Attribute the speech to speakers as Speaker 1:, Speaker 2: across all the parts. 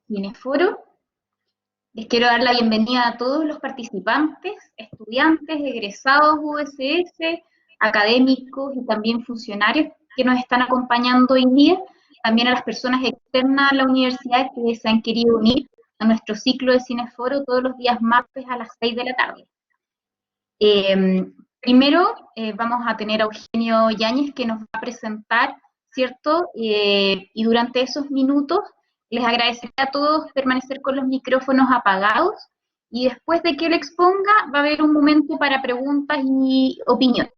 Speaker 1: Cineforo. Les quiero dar la bienvenida a todos los participantes, estudiantes, egresados USS, académicos y también funcionarios que nos están acompañando hoy día, también a las personas externas a la universidad que se han querido unir a nuestro ciclo de Cineforo todos los días martes a las 6 de la tarde. Primero vamos a tener a Eugenio Yáñez que nos va a presentar, ¿cierto? Y durante esos minutos les agradeceré a todos permanecer con los micrófonos apagados y después de que él exponga va a haber un momento para preguntas y opiniones.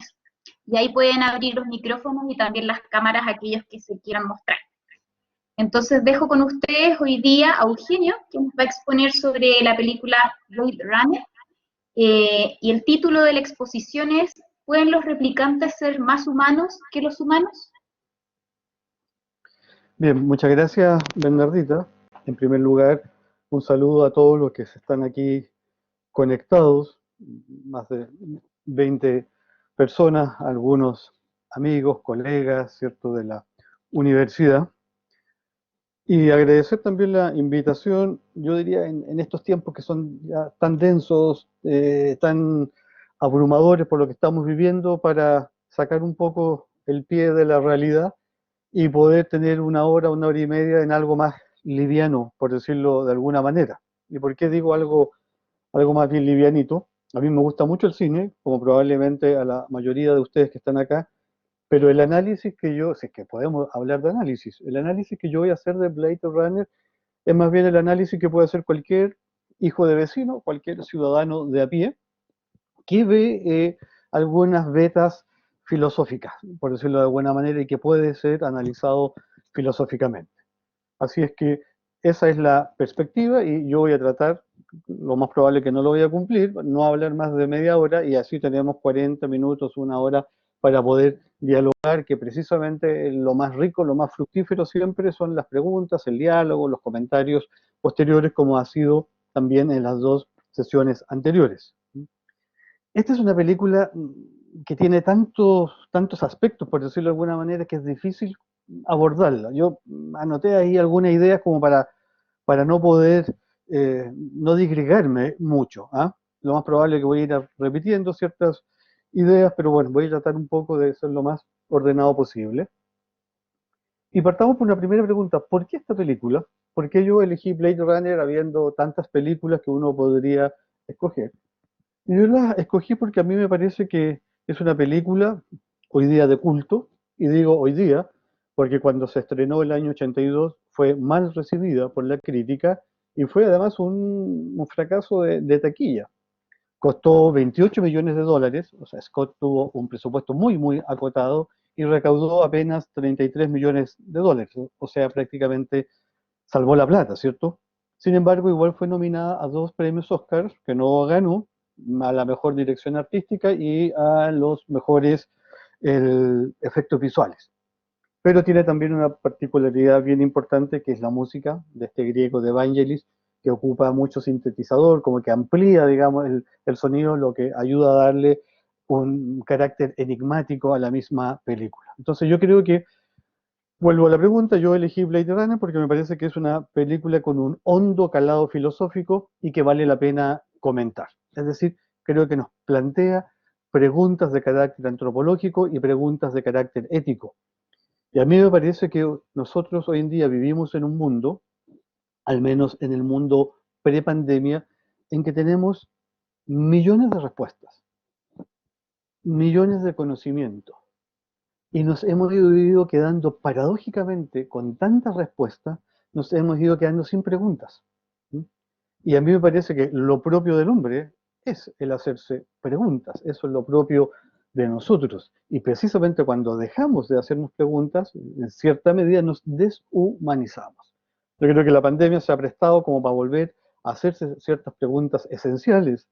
Speaker 1: Y ahí pueden abrir los micrófonos y también las cámaras a aquellos que se quieran mostrar. Entonces dejo con ustedes hoy día a Eugenio, que nos va a exponer sobre la película Blade Runner. Y el título de la exposición es ¿Pueden los replicantes ser más humanos que los humanos?
Speaker 2: Bien, muchas gracias, Bernardita. En primer lugar, un saludo a todos los que están aquí conectados, más de 20 personas, algunos amigos, colegas, ¿cierto?, de la universidad. Y agradecer también la invitación, yo diría, en estos tiempos que son ya tan densos, tan abrumadores por lo que estamos viviendo, para sacar un poco el pie de la realidad y poder tener una hora y media en algo más liviano, por decirlo de alguna manera. ¿Y por qué digo algo más bien livianito? A mí me gusta mucho el cine, como probablemente a la mayoría de ustedes que están acá, pero el análisis que yo, si es que podemos hablar de análisis, el análisis que yo voy a hacer de Blade Runner es más bien el análisis que puede hacer cualquier hijo de vecino, cualquier ciudadano de a pie, que ve algunas vetas filosóficas, por decirlo de alguna manera, y que puede ser analizado filosóficamente. Así es que esa es la perspectiva y yo voy a tratar, lo más probable que no lo voy a cumplir, no hablar más de media hora y así tenemos 40 minutos, una hora para poder dialogar, que precisamente lo más rico, lo más fructífero siempre son las preguntas, el diálogo, los comentarios posteriores, como ha sido también en las dos sesiones anteriores. Esta es una película que tiene tantos aspectos, por decirlo de alguna manera, que es difícil abordarla. Yo anoté ahí algunas ideas como para no poder, no disgregarme mucho. ¿Ah? Lo más probable es que voy a ir repitiendo ciertas ideas, pero bueno, voy a tratar un poco de ser lo más ordenado posible. Y partamos por una primera pregunta, ¿por qué esta película? ¿Por qué yo elegí Blade Runner habiendo tantas películas que uno podría escoger? Yo la escogí porque a mí me parece que es una película hoy día de culto, y digo hoy día porque cuando se estrenó el año 82 fue mal recibida por la crítica y fue además un fracaso de taquilla. Costó 28 millones de dólares, o sea, Scott tuvo un presupuesto muy acotado y recaudó apenas 33 millones de dólares, o sea, prácticamente salvó la plata, ¿cierto? Sin embargo, igual fue nominada a dos premios Oscar que no ganó, a la mejor dirección artística y a los mejores efectos visuales. Pero tiene también una particularidad bien importante que es la música de este griego de Vangelis, que ocupa mucho sintetizador, como que amplía, digamos, el sonido, lo que ayuda a darle un carácter enigmático a la misma película. Entonces yo creo que, vuelvo a la pregunta, yo elegí Blade Runner porque me parece que es una película con un hondo calado filosófico y que vale la pena comentar. Es decir, creo que nos plantea preguntas de carácter antropológico y preguntas de carácter ético. Y a mí me parece que nosotros hoy en día vivimos en un mundo, al menos en el mundo pre-pandemia, en que tenemos millones de respuestas, millones de conocimientos, y nos hemos ido quedando paradójicamente con tantas respuestas, nos hemos ido quedando sin preguntas. ¿Sí? Y a mí me parece que lo propio del hombre es el hacerse preguntas, eso es lo propio de nosotros. Y precisamente cuando dejamos de hacernos preguntas, en cierta medida nos deshumanizamos. Yo creo que la pandemia se ha prestado como para volver a hacerse ciertas preguntas esenciales,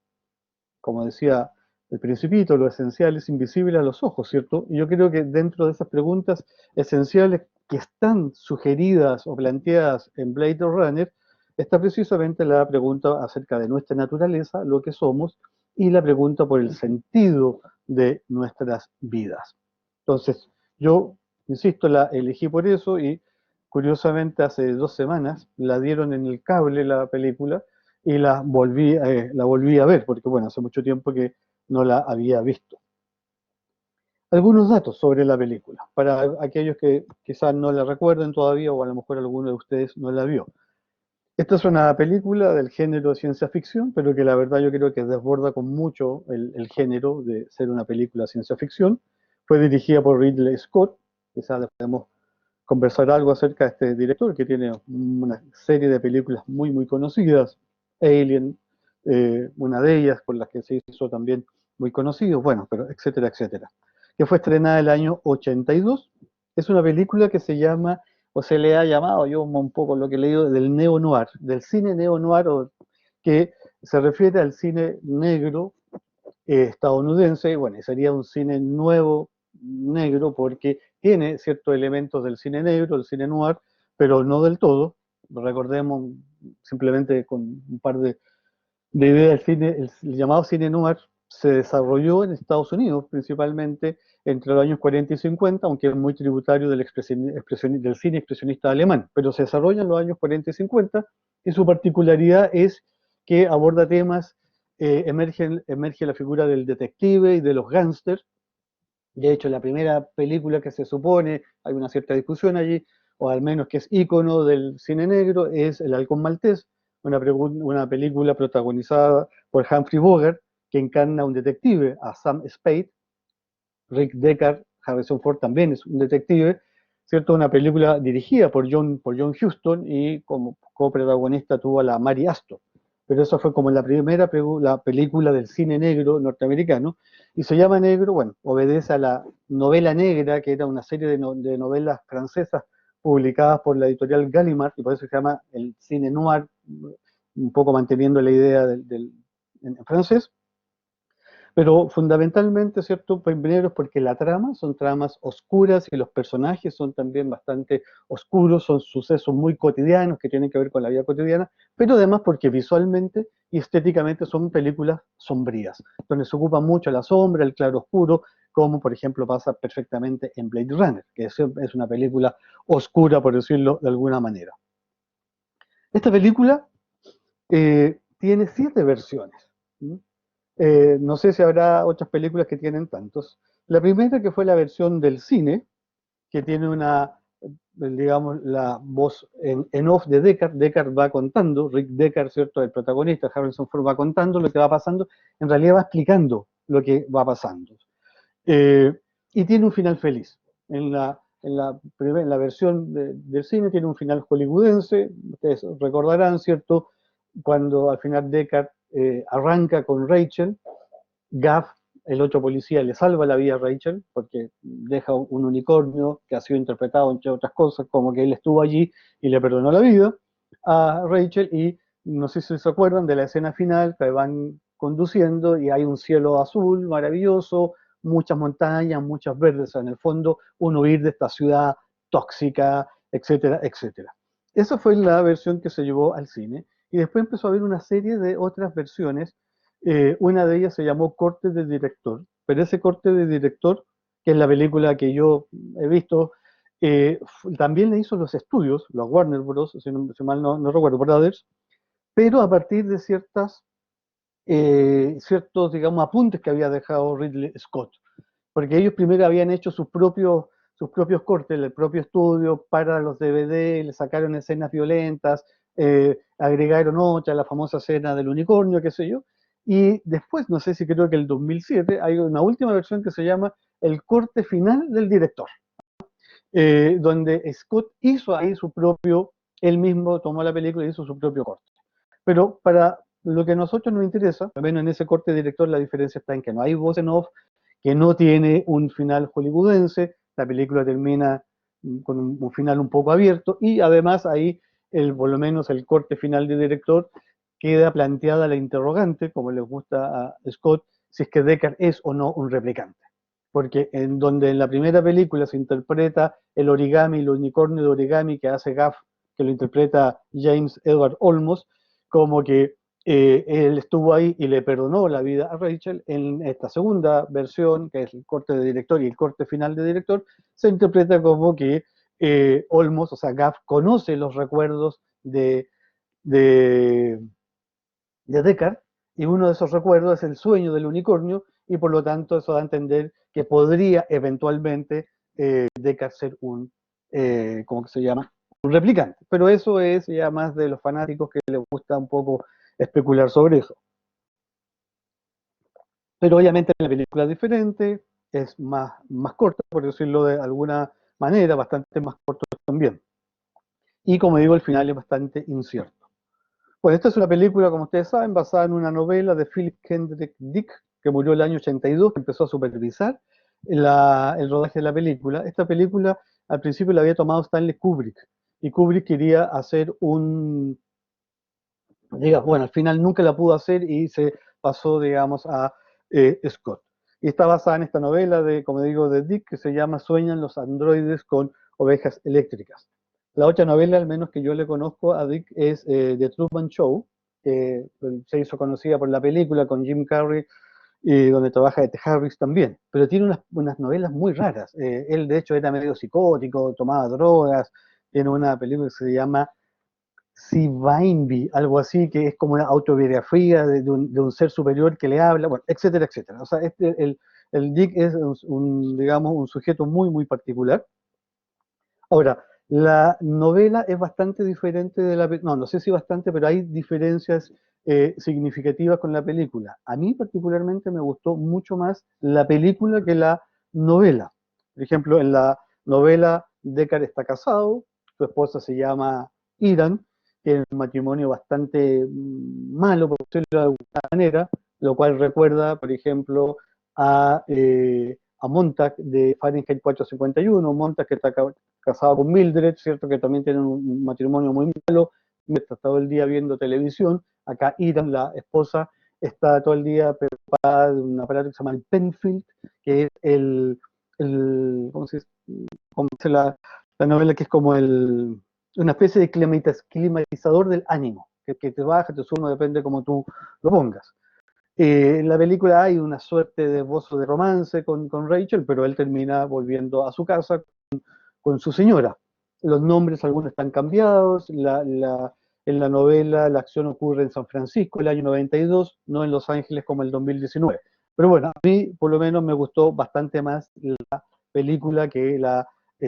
Speaker 2: como decía el Principito, lo esencial es invisible a los ojos, ¿cierto? Y yo creo que dentro de esas preguntas esenciales que están sugeridas o planteadas en Blade Runner, está precisamente la pregunta acerca de nuestra naturaleza, lo que somos, y la pregunta por el sentido de nuestras vidas. Entonces, yo, insisto, la elegí por eso y curiosamente hace 2 semanas la dieron en el cable la película y la volví a ver, porque bueno, hace mucho tiempo que no la había visto. Algunos datos sobre la película, para aquellos que quizás no la recuerden todavía o a lo mejor alguno de ustedes no la vio. Esta es una película del género de ciencia ficción, pero que la verdad yo creo que desborda con mucho el género de ser una película de ciencia ficción. Fue dirigida por Ridley Scott, quizás podemos conversar algo acerca de este director que tiene una serie de películas muy, muy conocidas. Alien, una de ellas por las que se hizo también muy conocido, bueno, pero etcétera, etcétera. Que fue estrenada el año 82. Es una película que se llama, o se le ha llamado, yo un poco lo que he leído, del neo-noir, del cine neo-noir, que se refiere al cine negro estadounidense, bueno, y sería un cine nuevo negro porque tiene ciertos elementos del cine negro, del cine noir, pero no del todo. Recordemos simplemente con un par de ideas, el llamado cine noir se desarrolló en Estados Unidos, principalmente entre los años 40 y 50, aunque es muy tributario del cine expresionista alemán, pero se desarrolla en los años 40 y 50, y su particularidad es que aborda temas, emerge la figura del detective y de los gángsters. De hecho, la primera película que se supone, hay una cierta discusión allí, o al menos que es ícono del cine negro, es El Halcón Maltés, una película protagonizada por Humphrey Bogart, que encarna a un detective, a Sam Spade. Rick Deckard, Harrison Ford también es un detective, ¿cierto? Una película dirigida por John Huston y como coprotagonista tuvo a la Mary Astor. Pero eso fue como la primera la película del cine negro norteamericano. Y se llama negro, bueno, obedece a la novela negra, que era una serie de novelas francesas publicadas por la editorial Gallimard, y por eso se llama el cine noir, un poco manteniendo la idea en francés. Pero fundamentalmente, ¿cierto? Primero es porque la trama son tramas oscuras y los personajes son también bastante oscuros, son sucesos muy cotidianos que tienen que ver con la vida cotidiana, pero además porque visualmente y estéticamente son películas sombrías, donde se ocupa mucho la sombra, el claro oscuro, como por ejemplo pasa perfectamente en Blade Runner, que es una película oscura, por decirlo de alguna manera. Esta película tiene 7 versiones. ¿Sí? No sé si habrá otras películas que tienen tantos. La primera que fue la versión del cine, que tiene digamos, la voz en off de Deckard. Deckard va contando, Rick Deckard, ¿cierto? El protagonista, Harrison Ford, va contando lo que va pasando, en realidad va explicando lo que va pasando. Y tiene un final feliz. En la versión del cine tiene un final hollywoodense, ustedes recordarán, ¿cierto? Cuando al final Deckard arranca con Rachel, Gaff, el otro policía, le salva la vida a Rachel porque deja un unicornio que ha sido interpretado, entre otras cosas, como que él estuvo allí y le perdonó la vida a Rachel. Y no sé si se acuerdan de la escena final que van conduciendo y hay un cielo azul maravilloso, muchas montañas, muchas verdes, en el fondo un huir de esta ciudad tóxica, etcétera, etcétera. Esa fue la versión que se llevó al cine y después empezó a haber una serie de otras versiones. Una de ellas se llamó Corte de Director, pero ese corte de director, que es la película que yo he visto, también le hizo los estudios, los Warner Bros., si mal no recuerdo, Brothers, pero a partir de ciertos, digamos, apuntes que había dejado Ridley Scott, porque ellos primero habían hecho sus propios cortes, el propio estudio para los DVD, le sacaron escenas violentas, agregaron otras, la famosa escena del unicornio, qué sé yo, y después, no sé si creo que el 2007, hay una última versión que se llama el corte final del director, donde Scott hizo ahí él mismo tomó la película y hizo su propio corte. Pero para lo que a nosotros nos interesa, al menos en ese corte director, la diferencia está en que no hay voz en off, que no tiene un final hollywoodense, la película termina con un final un poco abierto, y además ahí, por lo menos el corte final de director, queda planteada la interrogante, como le gusta a Scott, si es que Deckard es o no un replicante. Porque en la primera película se interpreta el origami, el unicornio de origami que hace Gaff, que lo interpreta James Edward Olmos, como que él estuvo ahí y le perdonó la vida a Rachel. En esta segunda versión, que es el corte de director y el corte final de director, se interpreta como que Olmos, o sea, Gaff conoce los recuerdos de, de Deckard, y uno de esos recuerdos es el sueño del unicornio, y por lo tanto eso da a entender que podría eventualmente Deckard ser ¿cómo que se llama? Un replicante. Pero eso es ya más de los fanáticos que les gusta un poco especular sobre eso. Pero obviamente la película es diferente, es más corta, por decirlo de alguna manera, bastante más corta también. Y como digo, el final es bastante incierto. Bueno, esta es una película, como ustedes saben, basada en una novela de Philip Kendrick Dick, que murió el año 82, que empezó a supervisar el rodaje de la película. Esta película al principio la había tomado Stanley Kubrick, y Kubrick quería hacer bueno, al final nunca la pudo hacer y se pasó, digamos, a Scott. Y está basada en esta novela como digo, de Dick, que se llama Sueñan los androides con ovejas eléctricas. La otra novela, al menos que yo le conozco a Dick, es The Truman Show, que se hizo conocida por la película con Jim Carrey, y donde trabaja Ed Harris también. Pero tiene unas novelas muy raras. Él, de hecho, era medio psicótico, tomaba drogas. Tiene una película que se llama Sivainbi, algo así, que es como una autobiografía de un ser superior que le habla, bueno, etcétera, etcétera. O sea, el Dick es digamos, un sujeto muy, muy particular. Ahora, la novela es bastante diferente de no sé si bastante, pero hay diferencias significativas con la película. A mí particularmente me gustó mucho más la película que la novela. Por ejemplo, en la novela Deckard está casado, su esposa se llama Iran, tiene un matrimonio bastante malo, por decirlo de alguna manera, lo cual recuerda, por ejemplo, a Montag de Fahrenheit 451, Montag que está casado con Mildred, ¿cierto? Que también tienen un matrimonio muy malo, está todo el día viendo televisión. Acá Iran, la esposa, está todo el día preocupada de un aparato que se llama el Penfield, que es ¿cómo se dice la novela? Que es como una especie de climatizador del ánimo, que te baja, te sube, depende como tú lo pongas. En la película hay una suerte de esbozo de romance con Rachel, pero él termina volviendo a su casa con su señora. Los nombres, algunos están cambiados. En la novela la acción ocurre en San Francisco el año 92, no en Los Ángeles como el 2019. Pero bueno, a mí por lo menos me gustó bastante más la película que la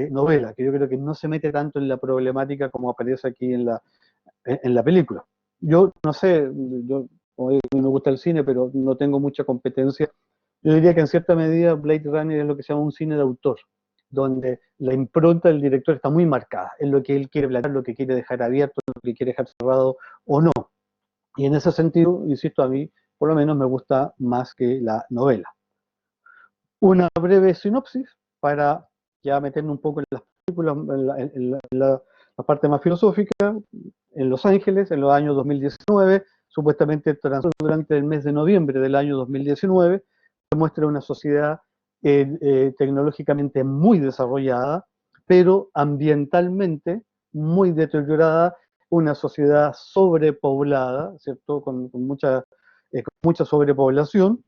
Speaker 2: novela, que yo creo que no se mete tanto en la problemática como aparece aquí en la película. Yo no sé, como digo, a mí me gusta el cine, pero no tengo mucha competencia. Yo diría que en cierta medida Blade Runner es lo que se llama un cine de autor, donde la impronta del director está muy marcada, en lo que él quiere plantear, lo que quiere dejar abierto, lo que quiere dejar cerrado o no. Y en ese sentido, insisto, a mí por lo menos me gusta más que la novela. Una breve sinopsis para ya meternos un poco en las películas, la parte más filosófica. En Los Ángeles, en los años 2019, supuestamente durante el mes de noviembre del año 2019, se muestra una sociedad tecnológicamente muy desarrollada, pero ambientalmente muy deteriorada, una sociedad sobrepoblada, ¿cierto? Con mucha sobrepoblación,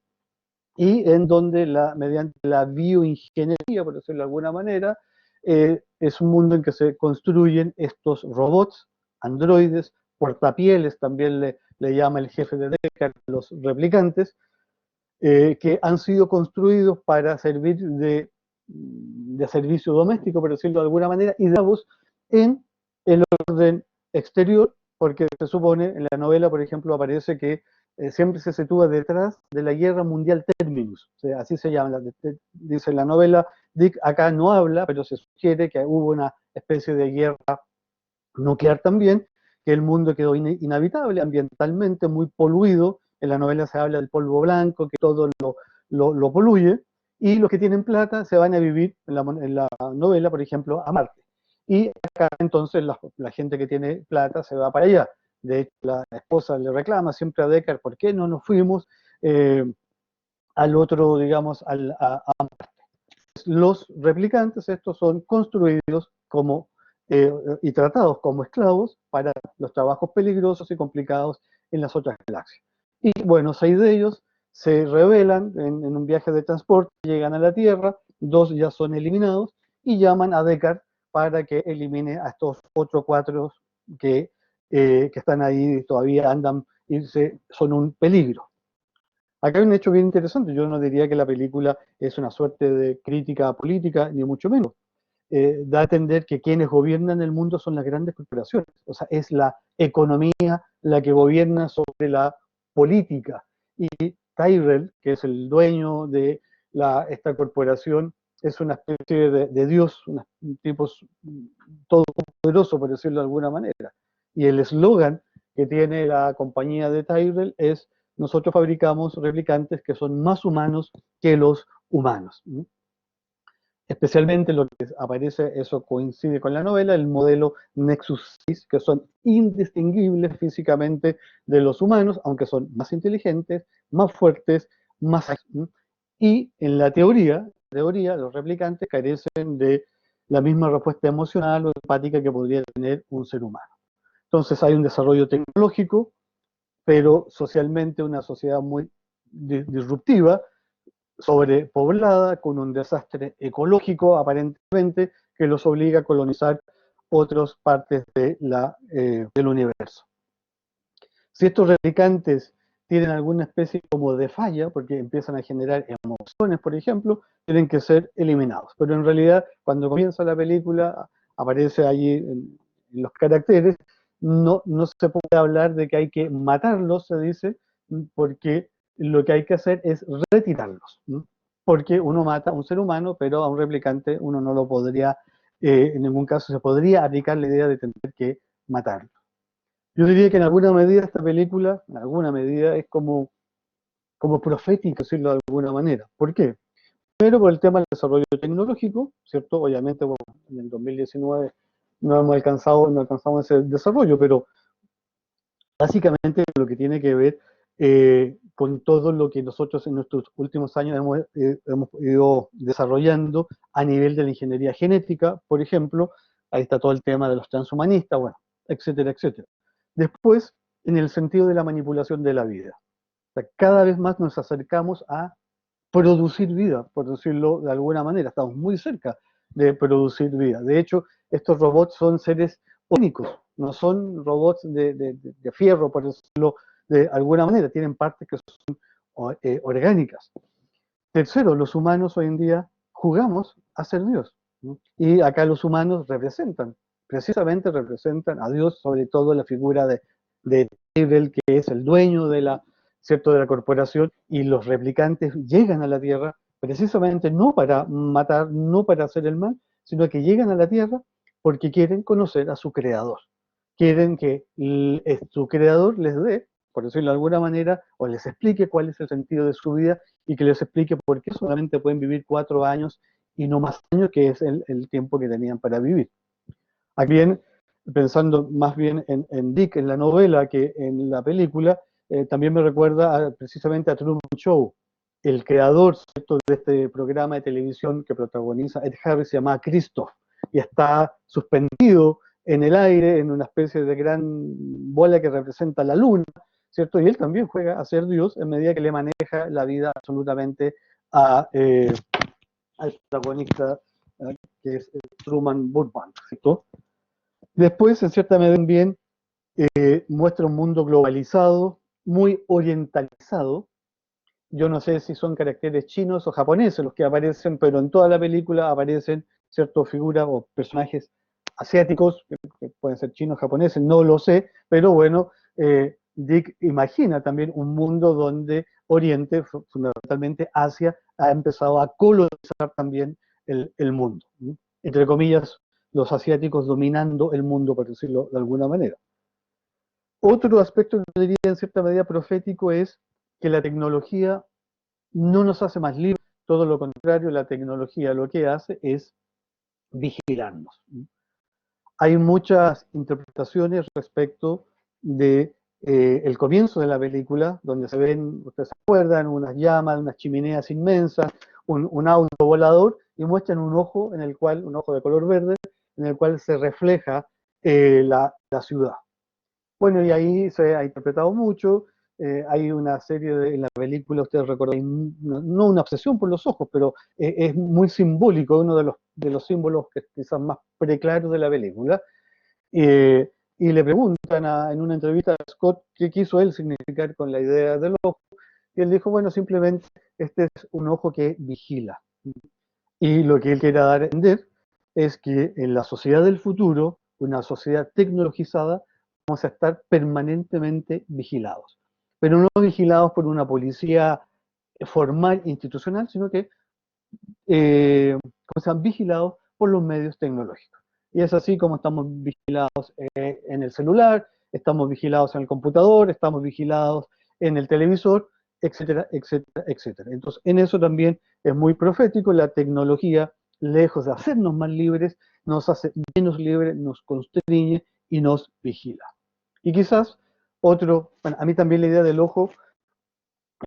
Speaker 2: y en donde mediante la bioingeniería, por decirlo de alguna manera, es un mundo en que se construyen estos robots, androides, portapieles, también le llama el jefe de Deckard, los replicantes, que han sido construidos para servir de servicio doméstico, por decirlo de alguna manera, y dados en el orden exterior, porque se supone, en la novela, por ejemplo, aparece que siempre se sitúa detrás de la Guerra Mundial Terminus, o sea, así se llama, dice la novela. Dick acá no habla, pero se sugiere que hubo una especie de guerra nuclear también, que el mundo quedó inhabitable, ambientalmente muy poluido. En la novela se habla del polvo blanco, que todo lo poluye, y los que tienen plata se van a vivir en la novela, por ejemplo, a Marte. Y acá entonces la gente que tiene plata se va para allá. De hecho, la esposa le reclama siempre a Deckard, ¿por qué no nos fuimos al otro, digamos, a Marte? Los replicantes, estos son construidos y tratados como esclavos para los trabajos peligrosos y complicados en las otras galaxias. Y bueno, 6 de ellos se rebelan en un viaje de transporte, llegan a la Tierra, 2 ya son eliminados y llaman a Deckard para que elimine a estos 4 que están ahí y todavía andan y son un peligro. Acá hay un hecho bien interesante. Yo no diría que la película es una suerte de crítica política, ni mucho menos. Da a entender que quienes gobiernan el mundo son las grandes corporaciones. O sea, es la economía la que gobierna sobre la política. Y Tyrell, que es el dueño de esta corporación, es una especie de dios, un tipo todopoderoso, por decirlo de alguna manera. Y el eslogan que tiene la compañía de Tyrell es: nosotros fabricamos replicantes que son más humanos que los humanos. Especialmente lo que aparece, eso coincide con la novela, el modelo Nexus 6, que son indistinguibles físicamente de los humanos, aunque son más inteligentes, más fuertes, más ágiles. Y en la teoría, los replicantes carecen de la misma respuesta emocional o empática que podría tener un ser humano. Entonces hay un desarrollo tecnológico, pero socialmente una sociedad muy disruptiva, sobrepoblada, con un desastre ecológico aparentemente que los obliga a colonizar otras partes del universo. Si estos replicantes tienen alguna especie como de falla, porque empiezan a generar emociones, por ejemplo, tienen que ser eliminados. Pero en realidad, cuando comienza la película, aparece allí en los caracteres, no se puede hablar de que hay que matarlos, se dice, porque lo que hay que hacer es retirarlos. Porque uno mata a un ser humano, pero a un replicante uno no lo podría, en ningún caso se podría aplicar la idea de tener que matarlo. Yo diría que en alguna medida esta película, en alguna medida, es como profética, decirlo de alguna manera. ¿Por qué? Primero por el tema del desarrollo tecnológico, ¿cierto? Obviamente, bueno, en el 2019 no alcanzamos ese desarrollo, pero básicamente lo que tiene que ver con todo lo que nosotros en nuestros últimos años hemos ido desarrollando a nivel de la ingeniería genética, por ejemplo. Ahí está todo el tema de los transhumanistas, bueno, etcétera, etcétera. Después, en el sentido de la manipulación de la vida. O sea, cada vez más nos acercamos a producir vida, por decirlo de alguna manera. Estamos muy cerca de producir vida. De hecho, estos robots son seres únicos, no son robots de fierro, por decirlo de alguna manera. Tienen partes que son orgánicas. Tercero, los humanos hoy en día jugamos a ser Dios. Y acá los humanos precisamente representan a Dios, sobre todo la figura de Tyrell, que es el dueño de la corporación, y los replicantes llegan a la Tierra precisamente no para matar, no para hacer el mal, sino que llegan a la Tierra porque quieren conocer a su creador. Quieren que su creador les dé, por decirlo de alguna manera, o les explique cuál es el sentido de su vida y que les explique por qué solamente pueden vivir 4 años y no más años, que es el tiempo que tenían para vivir. Aquí bien, pensando más bien en Dick en la novela que en la película, también me recuerda precisamente a Truman Show. El creador, ¿cierto?, de este programa de televisión que protagoniza Ed Harris se llama Christoph y está suspendido en el aire en una especie de gran bola que representa la luna, ¿cierto? Y él también juega a ser Dios en medida que le maneja la vida absolutamente al protagonista, que es Truman Burbank, ¿cierto? Después, en cierta medida también, muestra un mundo globalizado, muy orientalizado. Yo no sé si son caracteres chinos o japoneses los que aparecen, pero en toda la película aparecen ciertas figuras o personajes asiáticos, que pueden ser chinos, japoneses, no lo sé, pero bueno, Dick imagina también un mundo donde Oriente, fundamentalmente Asia, ha empezado a colonizar también el mundo. Entre comillas, los asiáticos dominando el mundo, por decirlo de alguna manera. Otro aspecto que yo diría en cierta medida profético es que la tecnología no nos hace más libres, todo lo contrario, la tecnología lo que hace es vigilarnos. Hay muchas interpretaciones respecto de el comienzo de la película, donde se ven, ustedes se acuerdan, unas llamas, unas chimeneas inmensas, un auto volador, y muestran un ojo un ojo de color verde, en el cual se refleja la ciudad. Bueno, y ahí se ha interpretado mucho, hay una serie en la película, ustedes recordarán, no una obsesión por los ojos, pero es muy simbólico, uno de los símbolos que quizás más preclaros de la película. Eh, y le preguntan en una entrevista a Scott qué quiso él significar con la idea del ojo, y él dijo, bueno, simplemente este es un ojo que vigila. Y lo que él quiere dar a entender es que en la sociedad del futuro, una sociedad tecnologizada, vamos a estar permanentemente vigilados. Pero no vigilados por una policía formal, institucional, sino que como sean vigilados por los medios tecnológicos. Y es así como estamos vigilados en el celular, estamos vigilados en el computador, estamos vigilados en el televisor, etcétera, etcétera, etcétera. Entonces, en eso también es muy profético, la tecnología, lejos de hacernos más libres, nos hace menos libres, nos constriñe y nos vigila. Y quizás bueno, a mí también la idea del ojo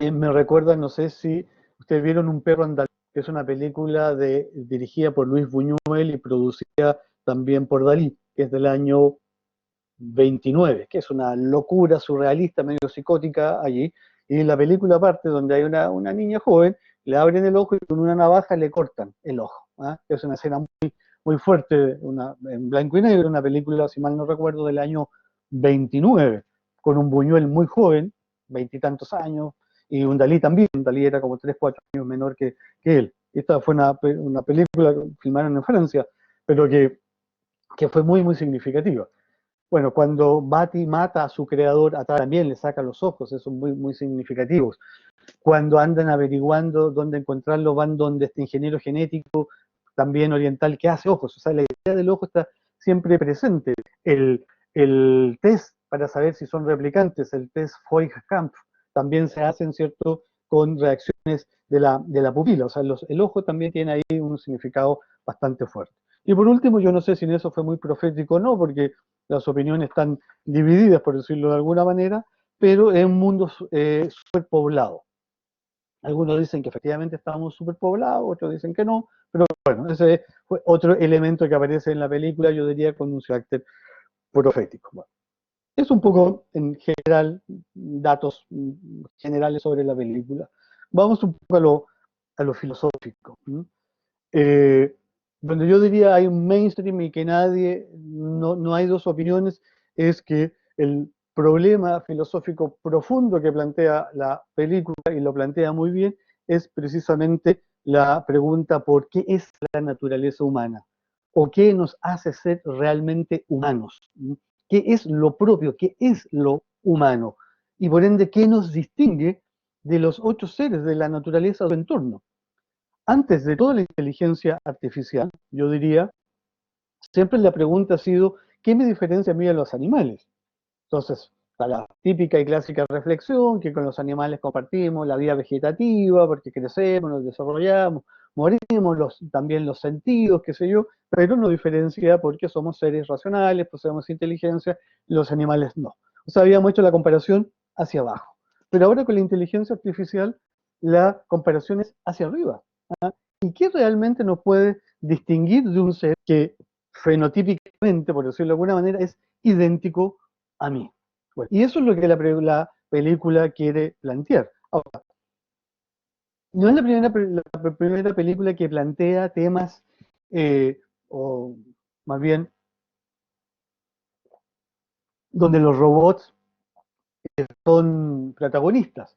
Speaker 2: me recuerda, no sé si ustedes vieron Un perro andaluz, que es una película dirigida por Luis Buñuel y producida también por Dalí, que es del año 29, que es una locura surrealista, medio psicótica allí, y la película parte donde hay una niña joven, le abren el ojo y con una navaja le cortan el ojo. ¿Ah? Es una escena muy fuerte, en blanco y negro, una película, si mal no recuerdo, del año 29, con un Buñuel muy joven, veintitantos años, y un Dalí también, un Dalí era como 3, 4 años menor que él. Esta fue una película que filmaron en Francia, pero que fue muy significativa. Bueno, cuando Bati mata a su creador, también le saca los ojos, eso es muy significativos. Cuando andan averiguando dónde encontrarlo, van donde este ingeniero genético, también oriental, que hace ojos. O sea, la idea del ojo está siempre presente. El test para saber si son replicantes, el test Voigt-Kampf, también se hacen, ¿cierto?, con reacciones de la pupila. O sea, el ojo también tiene ahí un significado bastante fuerte. Y por último, yo no sé si en eso fue muy profético o no, porque las opiniones están divididas, por decirlo de alguna manera, pero es un mundo superpoblado. Algunos dicen que efectivamente estábamos superpoblados, otros dicen que no, pero bueno, ese fue otro elemento que aparece en la película, yo diría, con un carácter profético. Bueno, es un poco, en general, datos generales sobre la película. Vamos un poco a lo filosófico. Eh, donde yo diría hay un mainstream y que no hay dos opiniones, es que el problema filosófico profundo que plantea la película, y lo plantea muy bien, es precisamente la pregunta por qué es la naturaleza humana, o qué nos hace ser realmente humanos, qué es lo propio, qué es lo humano, y por ende, qué nos distingue de los otros seres de la naturaleza de su entorno. Antes de toda la inteligencia artificial, yo diría, siempre la pregunta ha sido, ¿qué me diferencia a mí de los animales? Entonces, está la típica y clásica reflexión, que con los animales compartimos la vida vegetativa, porque crecemos, nos desarrollamos, morimos, también los sentidos, qué sé yo, pero nos diferencia porque somos seres racionales, poseemos inteligencia, los animales no. O sea, habíamos hecho la comparación hacia abajo. Pero ahora con la inteligencia artificial, la comparación es hacia arriba. ¿Y qué realmente nos puede distinguir de un ser que fenotípicamente, por decirlo de alguna manera, es idéntico a mí? Bueno, y eso es lo que la película quiere plantear. Ahora, no es la primera película que plantea temas, o más bien, donde los robots son protagonistas.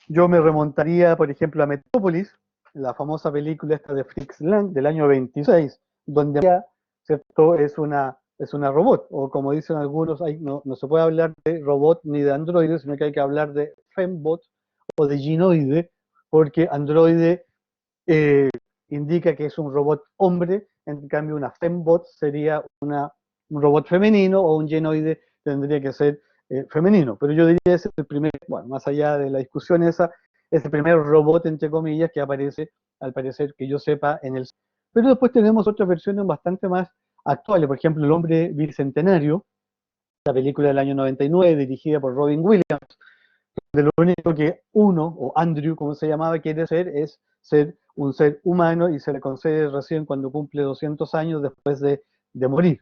Speaker 2: Yo me remontaría, por ejemplo, a Metrópolis, la famosa película esta de Fritz Lang del año 26, donde ¿cierto? Es una robot, o como dicen algunos, no se puede hablar de robot ni de androide, sino que hay que hablar de fembot o de ginoide, porque androide indica que es un robot hombre, en cambio una fembot sería un robot femenino, o un genoide tendría que ser femenino. Pero yo diría que ese es el primer, bueno, más allá de la discusión esa, es el primer robot, entre comillas, que aparece, al parecer, que yo sepa, en el... Pero después tenemos otras versiones bastante más actuales, por ejemplo, El hombre bicentenario, la película del año 99, dirigida por Robin Williams, de lo único que uno, o Andrew, como se llamaba, quiere ser, es ser un ser humano, y se le concede recién cuando cumple 200 años después de morir.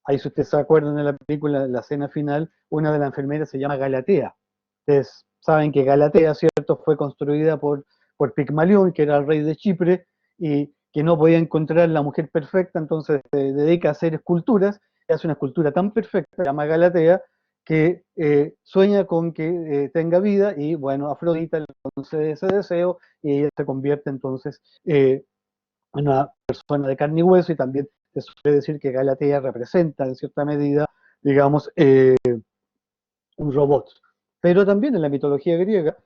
Speaker 2: Ahí, si ustedes se acuerdan de la película, la escena final, una de las enfermeras se llama Galatea, Ustedes saben que Galatea, ¿cierto?, fue construida por Pigmalión, que era el rey de Chipre, y que no podía encontrar la mujer perfecta, entonces se dedica a hacer esculturas, y hace una escultura tan perfecta, se llama Galatea, que sueña con que tenga vida, y bueno, Afrodita le concede ese deseo, y ella se convierte entonces en una persona de carne y hueso, y también se suele decir que Galatea representa en cierta medida, digamos, un robot. Pero también en la mitología griega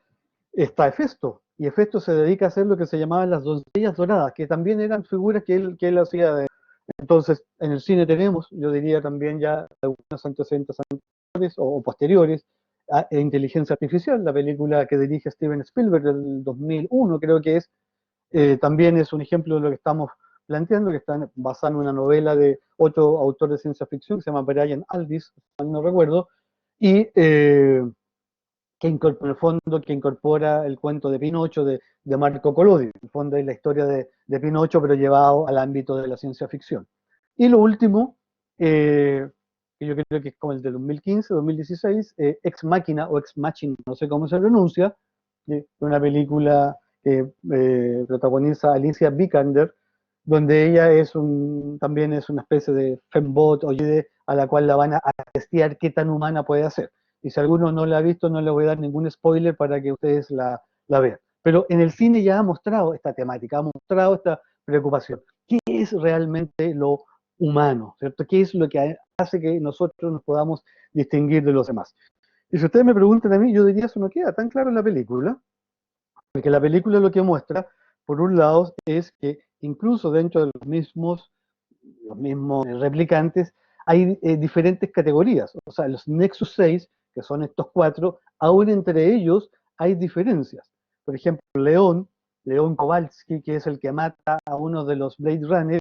Speaker 2: está Hefesto, y Hefesto se dedica a hacer lo que se llamaban las doncellas doradas, que también eran figuras que él hacía. Entonces, en el cine tenemos, yo diría también ya algunos antecedentes anteriores o posteriores a Inteligencia Artificial, la película que dirige Steven Spielberg del 2001, creo que es, también es un ejemplo de lo que estamos planteando, que está basado en una novela de otro autor de ciencia ficción que se llama Brian Aldiss, no recuerdo, y en el fondo, que incorpora el cuento de Pinocho de Marco Collodi. En el fondo es la historia de Pinocho, pero llevado al ámbito de la ciencia ficción. Y lo último, que yo creo que es como el de 2015, 2016, Ex Machina o Ex Machina, no sé cómo se pronuncia, una película que protagoniza Alicia Vikander, donde ella también es una especie de fembot o a la cual la van a testear qué tan humana puede ser. Y si alguno no la ha visto, no le voy a dar ningún spoiler para que ustedes la vean. Pero en el cine ya ha mostrado esta temática, ha mostrado esta preocupación. ¿Qué es realmente lo humano? ¿Cierto? ¿Qué es lo que hace que nosotros nos podamos distinguir de los demás? Y si ustedes me preguntan a mí, yo diría eso no queda tan claro en la película, porque la película lo que muestra, por un lado, es que incluso dentro de los mismos replicantes, hay diferentes categorías. O sea, los Nexus 6, que son estos cuatro, aún entre ellos hay diferencias. Por ejemplo, León Kowalski, que es el que mata a uno de los Blade Runner,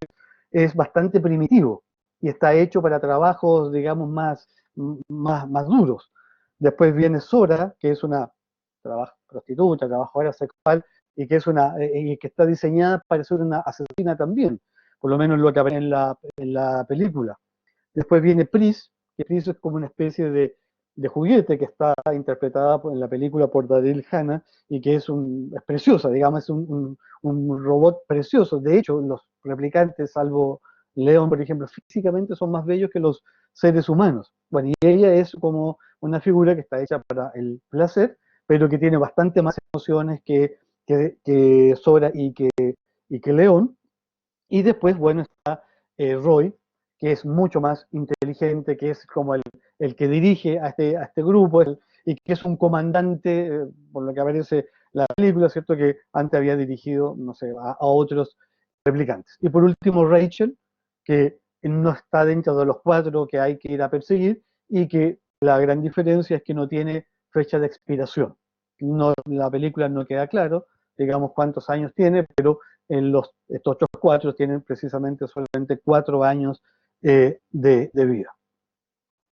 Speaker 2: es bastante primitivo y está hecho para trabajos, digamos, más duros. Después viene Sora, que es una prostituta, trabajadora sexual, y que está diseñada para ser una asesina también, por lo menos lo que aparece en la película. Después viene Pris, que Pris es como una especie de juguete que está interpretada en la película por Daryl Hannah y que es preciosa, digamos, es un robot precioso. De hecho, los replicantes, salvo León, por ejemplo, físicamente son más bellos que los seres humanos. Bueno, y ella es como una figura que está hecha para el placer, pero que tiene bastante más emociones que Sora y que León. Y después, bueno, está Roy, que es mucho más inteligente, que es como el que dirige a este grupo, y que es un comandante, por lo que aparece la película, ¿cierto? Que antes había dirigido, no sé, a otros replicantes. Y por último, Rachel, que no está dentro de los cuatro que hay que ir a perseguir, y que la gran diferencia es que no tiene fecha de expiración. No, la película no queda claro, digamos, cuántos años tiene, pero estos otros cuatro tienen precisamente solamente 4 años de vida.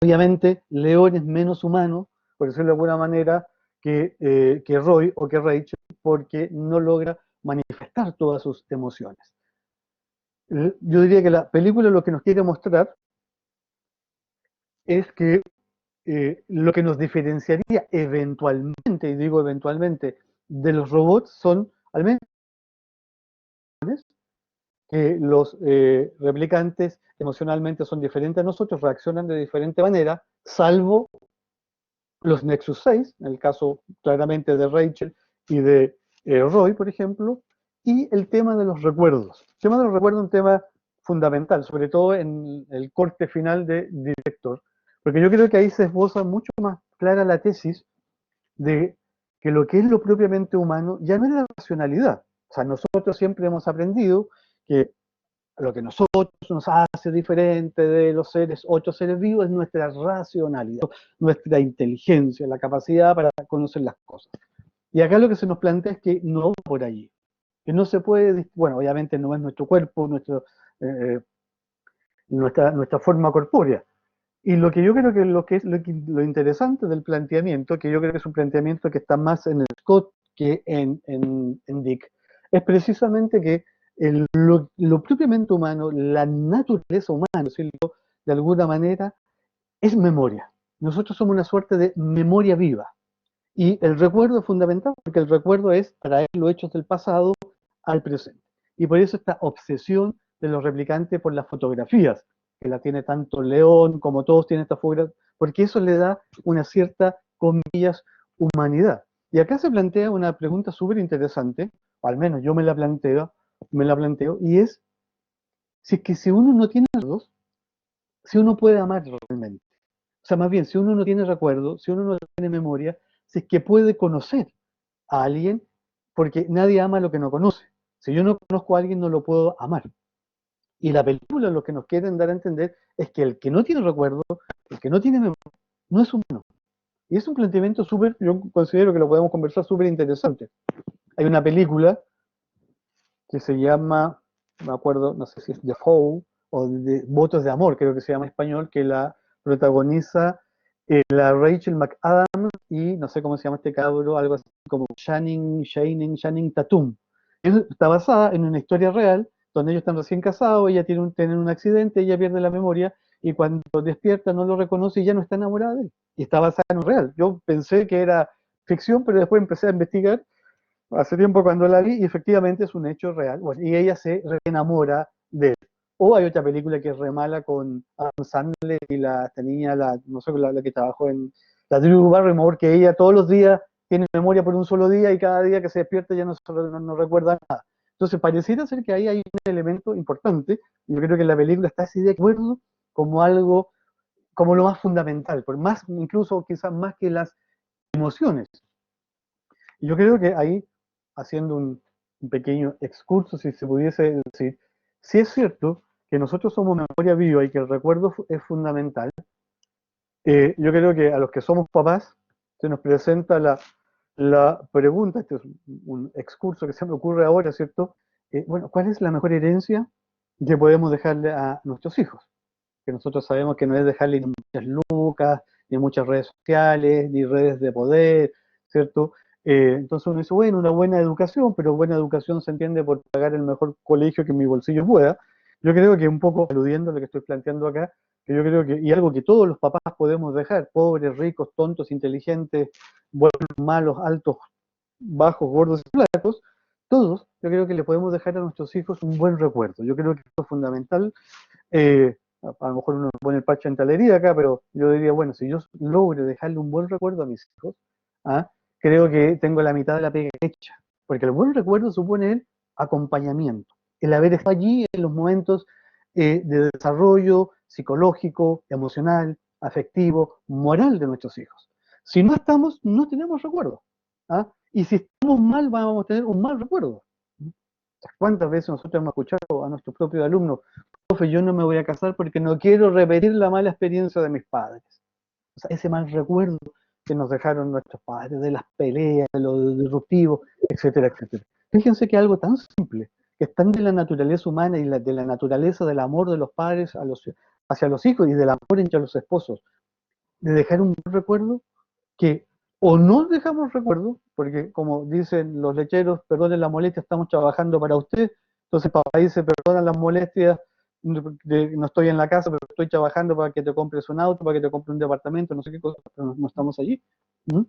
Speaker 2: Obviamente, León es menos humano, por decirlo de alguna manera, que Roy o que Rachel, porque no logra manifestar todas sus emociones. Yo diría que la película lo que nos quiere mostrar es que lo que nos diferenciaría eventualmente, y digo eventualmente, de los robots son, al menos, que los replicantes emocionalmente son diferentes a nosotros, reaccionan de diferente manera, salvo los Nexus 6, en el caso claramente de Rachel y de Roy, por ejemplo, y el tema de los recuerdos. El tema de los recuerdos es un tema fundamental, sobre todo en el corte final de director, porque yo creo que ahí se esboza mucho más clara la tesis de que lo que es lo propiamente humano ya no es la racionalidad. O sea, nosotros siempre hemos aprendido que lo que nosotros nos hace diferente de los otros seres vivos es nuestra racionalidad, nuestra inteligencia, la capacidad para conocer las cosas. Y acá lo que se nos plantea es que no va por allí, que no se puede, bueno, obviamente no es nuestro cuerpo, nuestra forma corpórea. Y lo que yo creo que lo interesante del planteamiento, que yo creo que es un planteamiento que está más en el Scott que en Dick, es precisamente que lo propiamente humano, la naturaleza humana, decirlo de alguna manera, es memoria. Nosotros somos una suerte de memoria viva. Y el recuerdo es fundamental, porque el recuerdo es traer los hechos del pasado al presente. Y por eso esta obsesión de los replicantes por las fotografías, que la tiene tanto León como todos tienen esta fotografía, porque eso le da una cierta, comillas, humanidad. Y acá se plantea una pregunta súper interesante, o al menos yo me la planteo, y es si es que si uno no tiene recuerdos, si uno puede amar realmente. O sea, más bien, si uno no tiene recuerdos, si uno no tiene memoria, si es que puede conocer a alguien, porque nadie ama lo que no conoce. Si yo no conozco a alguien, no lo puedo amar. Y la película lo que nos quieren dar a entender es que el que no tiene recuerdo, el que no tiene memoria, no es humano. Y es un planteamiento súper, yo considero que lo podemos conversar, súper interesante. Hay una película que se llama, no me acuerdo, no sé si es The Vow o de Votos de Amor, creo que se llama en español, que la protagoniza la Rachel McAdams y no sé cómo se llama este cabro, algo así como Channing Tatum. Está basada en una historia real, donde ellos están recién casados, ella tiene un accidente, ella pierde la memoria, y cuando despierta no lo reconoce y ya no está enamorada de él. Y está basada en un real. Yo pensé que era ficción, pero después empecé a investigar hace tiempo cuando la vi y efectivamente es un hecho real. Bueno, y ella se enamora de él. O hay otra película que es re mala con Adam Sandler y esta niña, no sé, la que trabajó en la Drew Barrymore, que ella todos los días tiene memoria por un solo día y cada día que se despierta ya no recuerda nada. Entonces pareciera ser que ahí hay un elemento importante. Yo creo que en la película está esa idea de acuerdo como algo, como lo más fundamental, por más, incluso quizás más que las emociones. Y yo creo que ahí, haciendo un pequeño excurso, si se pudiese decir, si es cierto que nosotros somos memoria viva y que el recuerdo es fundamental. Yo creo que a los que somos papás se nos presenta la pregunta, este es un excurso que se me ocurre ahora, ¿cierto? Bueno, ¿cuál es la mejor herencia que podemos dejarle a nuestros hijos? Que nosotros sabemos que no es dejarle ni muchas lucas, ni muchas redes sociales, ni redes de poder, ¿cierto? Entonces uno dice, bueno, una buena educación, pero buena educación se entiende por pagar el mejor colegio que mi bolsillo pueda. Yo creo que un poco aludiendo a lo que estoy planteando acá, que yo creo que, y algo que todos los papás podemos dejar, pobres, ricos, tontos, inteligentes, buenos, malos, altos, bajos, gordos y flacos, todos, yo creo que le podemos dejar a nuestros hijos un buen recuerdo. Yo creo que eso es fundamental. A lo mejor uno pone el parche en talería acá, pero yo diría, bueno, si yo logro dejarle un buen recuerdo a mis hijos, ¿ah? Creo que tengo la mitad de la pega hecha, porque el buen recuerdo supone el acompañamiento, el haber estado allí en los momentos de desarrollo psicológico, emocional, afectivo, moral de nuestros hijos. Si no estamos, no tenemos recuerdo. ¿Ah? Y si estamos mal, vamos a tener un mal recuerdo. ¿Cuántas veces nosotros hemos escuchado a nuestros propios alumnos, profe, yo no me voy a casar porque no quiero repetir la mala experiencia de mis padres? O sea, ese mal recuerdo que nos dejaron nuestros padres, de las peleas, de lo disruptivo, etcétera, etcétera. Fíjense que algo tan simple, que es tan de la naturaleza humana y de la naturaleza del amor de los padres hacia los hijos y del amor entre los esposos, de dejar un buen recuerdo que o no dejamos recuerdo, porque como dicen los lecheros, perdonen la molestia, estamos trabajando para usted, entonces papá dice, perdona las molestias, no estoy en la casa, pero estoy trabajando para que te compres un auto, para que te compres un departamento, no sé qué cosa, pero no estamos allí. ¿Mm?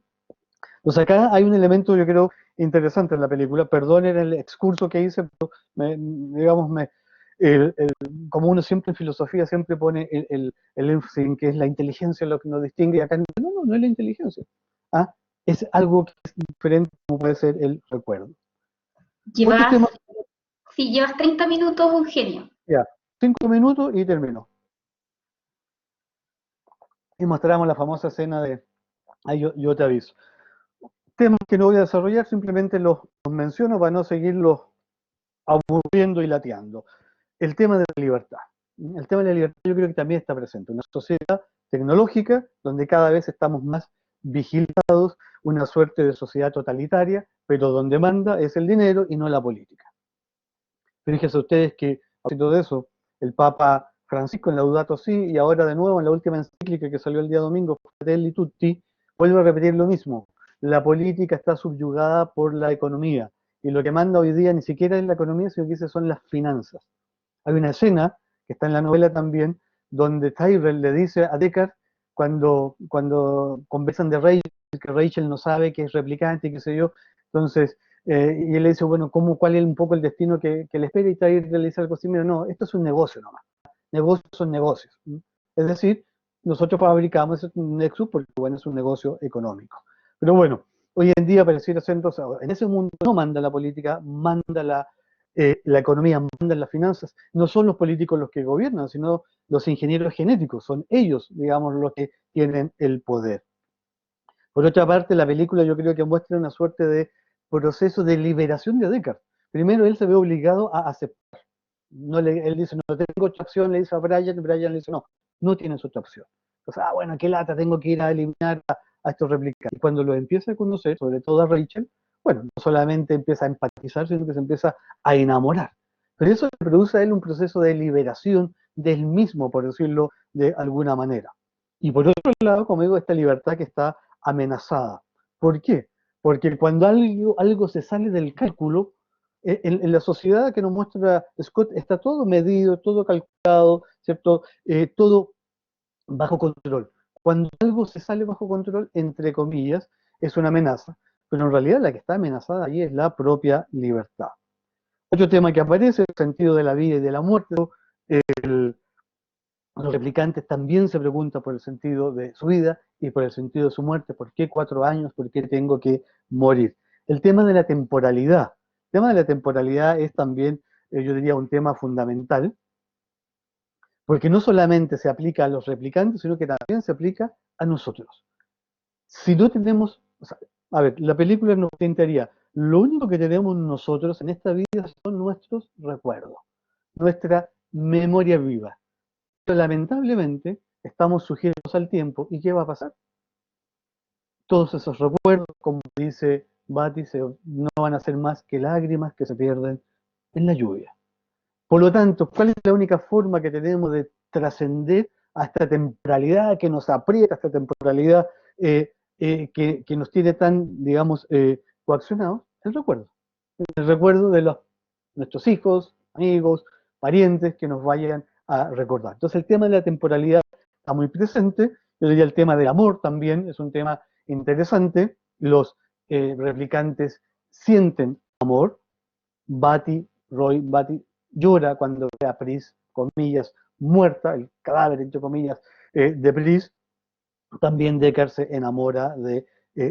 Speaker 2: Entonces acá hay un elemento, yo creo, interesante en la película, perdonen el excurso que hice, pero digamos, como uno siempre en filosofía siempre pone el énfasis en que es la inteligencia lo que nos distingue, y acá no es la inteligencia. ¿Ah? Es algo que es diferente como puede ser el recuerdo. ¿Cuántos
Speaker 1: Llevas,
Speaker 2: temas?
Speaker 1: si llevas 30 minutos, un genio.
Speaker 2: Ya, 5 minutos y termino. Y mostramos la famosa escena de, ahí yo te aviso. Temas que no voy a desarrollar, simplemente los menciono para no seguirlos aburriendo y lateando. El tema de la libertad. El tema de la libertad yo creo que también está presente. Una sociedad tecnológica donde cada vez estamos más vigilados, una suerte de sociedad totalitaria, pero donde manda es el dinero y no la política. Fíjense ustedes que, a propósito de eso, el Papa Francisco en Laudato Si, y ahora de nuevo en la última encíclica que salió el día domingo, Fratelli Tutti, vuelve a repetir lo mismo. La política está subyugada por la economía, y lo que manda hoy día ni siquiera es la economía, sino que son las finanzas. Hay una escena, que está en la novela también, donde Tyrell le dice a Deckard, cuando conversan de Rey, que Rachel no sabe que es replicante, qué sé yo. Entonces, y él le dice, bueno, ¿cuál es un poco el destino que le espera? Y Tyler le dice algo así, mira, no, esto es un negocio nomás. Negocios son negocios. Es decir, nosotros fabricamos un Nexus porque, bueno, es un negocio económico. Pero bueno, hoy en día pareciera ser entonces, en ese mundo no manda la política, manda la economía, mandan las finanzas. No son los políticos los que gobiernan, sino los ingenieros genéticos. Son ellos, digamos, los que tienen el poder. Por otra parte, la película yo creo que muestra una suerte de proceso de liberación de Deckard. Primero, él se ve obligado a aceptar. Él dice, no tengo otra opción, le dice a Brian, Brian le dice, no, no tienes otra opción. Entonces, bueno, qué lata, tengo que ir a eliminar a estos replicantes. Y cuando lo empieza a conocer, sobre todo a Rachel, bueno, no solamente empieza a empatizar, sino que se empieza a enamorar. Pero eso le produce a él un proceso de liberación del mismo, por decirlo de alguna manera. Y por otro lado, como digo, esta libertad que está amenazada. ¿Por qué? Porque cuando algo se sale del cálculo, en la sociedad que nos muestra Scott está todo medido, todo calculado, ¿cierto? Todo bajo control. Cuando algo se sale bajo control, entre comillas, es una amenaza, pero en realidad la que está amenazada ahí es la propia libertad. Otro tema que aparece es el sentido de la vida y de la muerte. Los replicantes también se preguntan por el sentido de su vida y por el sentido de su muerte. ¿Por qué 4 años? ¿Por qué tengo que morir? El tema de la temporalidad. El tema de la temporalidad es también, yo diría, un tema fundamental, porque no solamente se aplica a los replicantes, sino que también se aplica a nosotros. Si no tenemos, o sea, a ver, la película nos plantearía, lo único que tenemos nosotros en esta vida son nuestros recuerdos, nuestra memoria viva. Pero lamentablemente estamos sujetos al tiempo. ¿Y qué va a pasar? Todos esos recuerdos, como dice Bati, no van a ser más que lágrimas que se pierden en la lluvia. Por lo tanto, ¿cuál es la única forma que tenemos de trascender a esta temporalidad que nos aprieta, esta temporalidad que nos tiene tan, digamos, coaccionados? El recuerdo. El recuerdo de nuestros hijos, amigos, parientes que nos vayan a recordar. Entonces el tema de la temporalidad está muy presente. Yo diría el tema del amor también es un tema interesante. Los replicantes sienten amor. Roy Batty llora cuando ve a Pris, comillas, muerta, el cadáver, entre comillas, de Pris. También Deckard se enamora de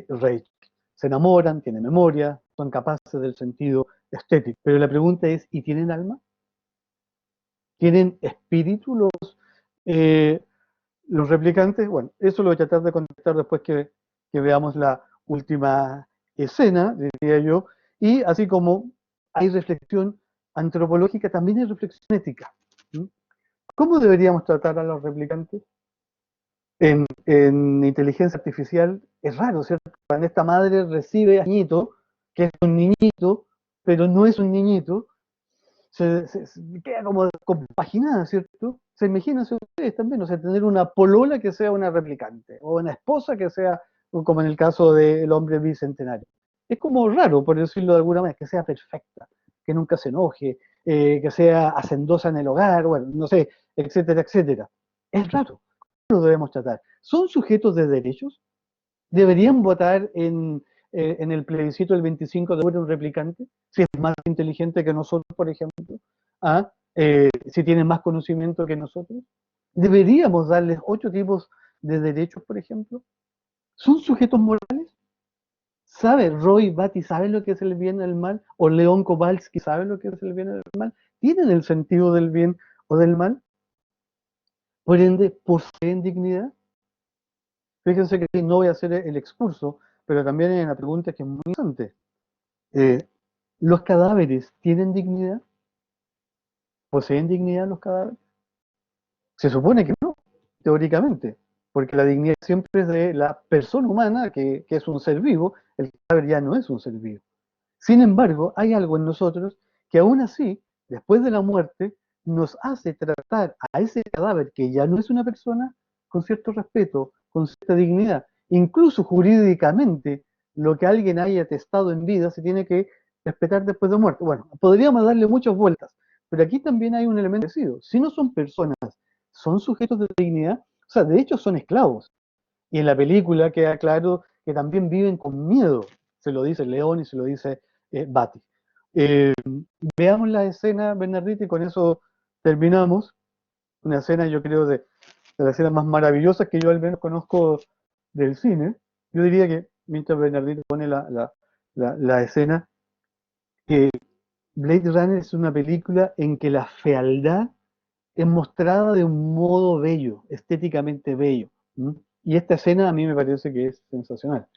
Speaker 2: Rachel. Se enamoran, tienen memoria, son capaces del sentido estético. Pero la pregunta es, ¿y tienen alma? ¿Tienen espíritu los replicantes? Bueno, eso lo voy a tratar de contestar después que veamos la última escena, diría yo. Y así como hay reflexión antropológica, también hay reflexión ética. ¿Cómo deberíamos tratar a los replicantes? En inteligencia artificial es raro, ¿cierto? Cuando esta madre recibe a niñito, que es un niñito, pero no es un niñito, se queda como compaginada, ¿cierto? Se imaginan ustedes también, o sea, tener una polola que sea una replicante, o una esposa que sea, como en el caso del hombre bicentenario. Es como raro, por decirlo de alguna manera, que sea perfecta, que nunca se enoje, que sea hacendosa en el hogar, bueno, no sé, etcétera, etcétera. Es raro. ¿Cómo lo debemos tratar? ¿Son sujetos de derechos? ¿Deberían votar en el plebiscito del 25 de octubre un replicante? Si es más inteligente que nosotros, por ejemplo. ¿Ah? Si tiene más conocimiento que nosotros. ¿Deberíamos darles 8 tipos de derechos, por ejemplo? ¿Son sujetos morales? ¿Sabe Roy Batty, sabe lo que es el bien y el mal? ¿O León Kowalski sabe lo que es el bien y el mal? ¿Tienen el sentido del bien o del mal? Por ende, ¿poseen dignidad? Fíjense que no voy a hacer el excurso, pero también hay una pregunta que es muy interesante. ¿Los cadáveres tienen dignidad? ¿Poseen dignidad los cadáveres? Se supone que no, teóricamente, porque la dignidad siempre es de la persona humana, que es un ser vivo, el cadáver ya no es un ser vivo. Sin embargo, hay algo en nosotros que aún así, después de la muerte, nos hace tratar a ese cadáver, que ya no es una persona, con cierto respeto, con cierta dignidad. Incluso jurídicamente, lo que alguien haya atestado en vida se tiene que respetar después de muerte. Bueno, podríamos darle muchas vueltas, pero aquí también hay un elemento parecido. Si no son personas, son sujetos de dignidad, o sea, de hecho son esclavos. Y en la película queda claro que también viven con miedo, se lo dice León y se lo dice Batty. Veamos la escena, Bernardita, y con eso terminamos. Una escena, yo creo, de las escenas más maravillosas que yo al menos conozco del cine. Yo diría que, mientras Bernardita pone la escena, que Blade Runner es una película en que la fealdad es mostrada de un modo bello, estéticamente bello. ¿M? Y esta escena a mí me parece que es sensacional.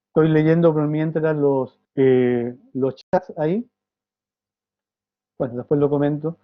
Speaker 2: Estoy leyendo por mientras los chats ahí. Bueno, después lo comento.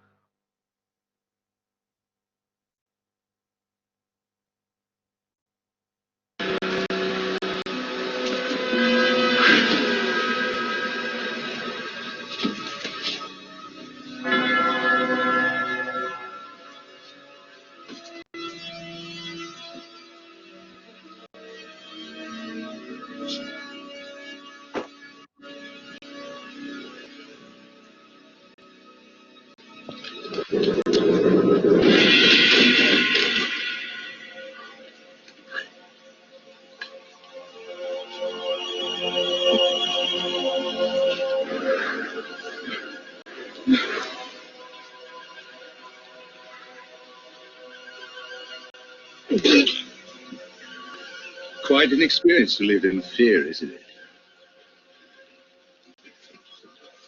Speaker 3: Quite an experience to live in fear, isn't it?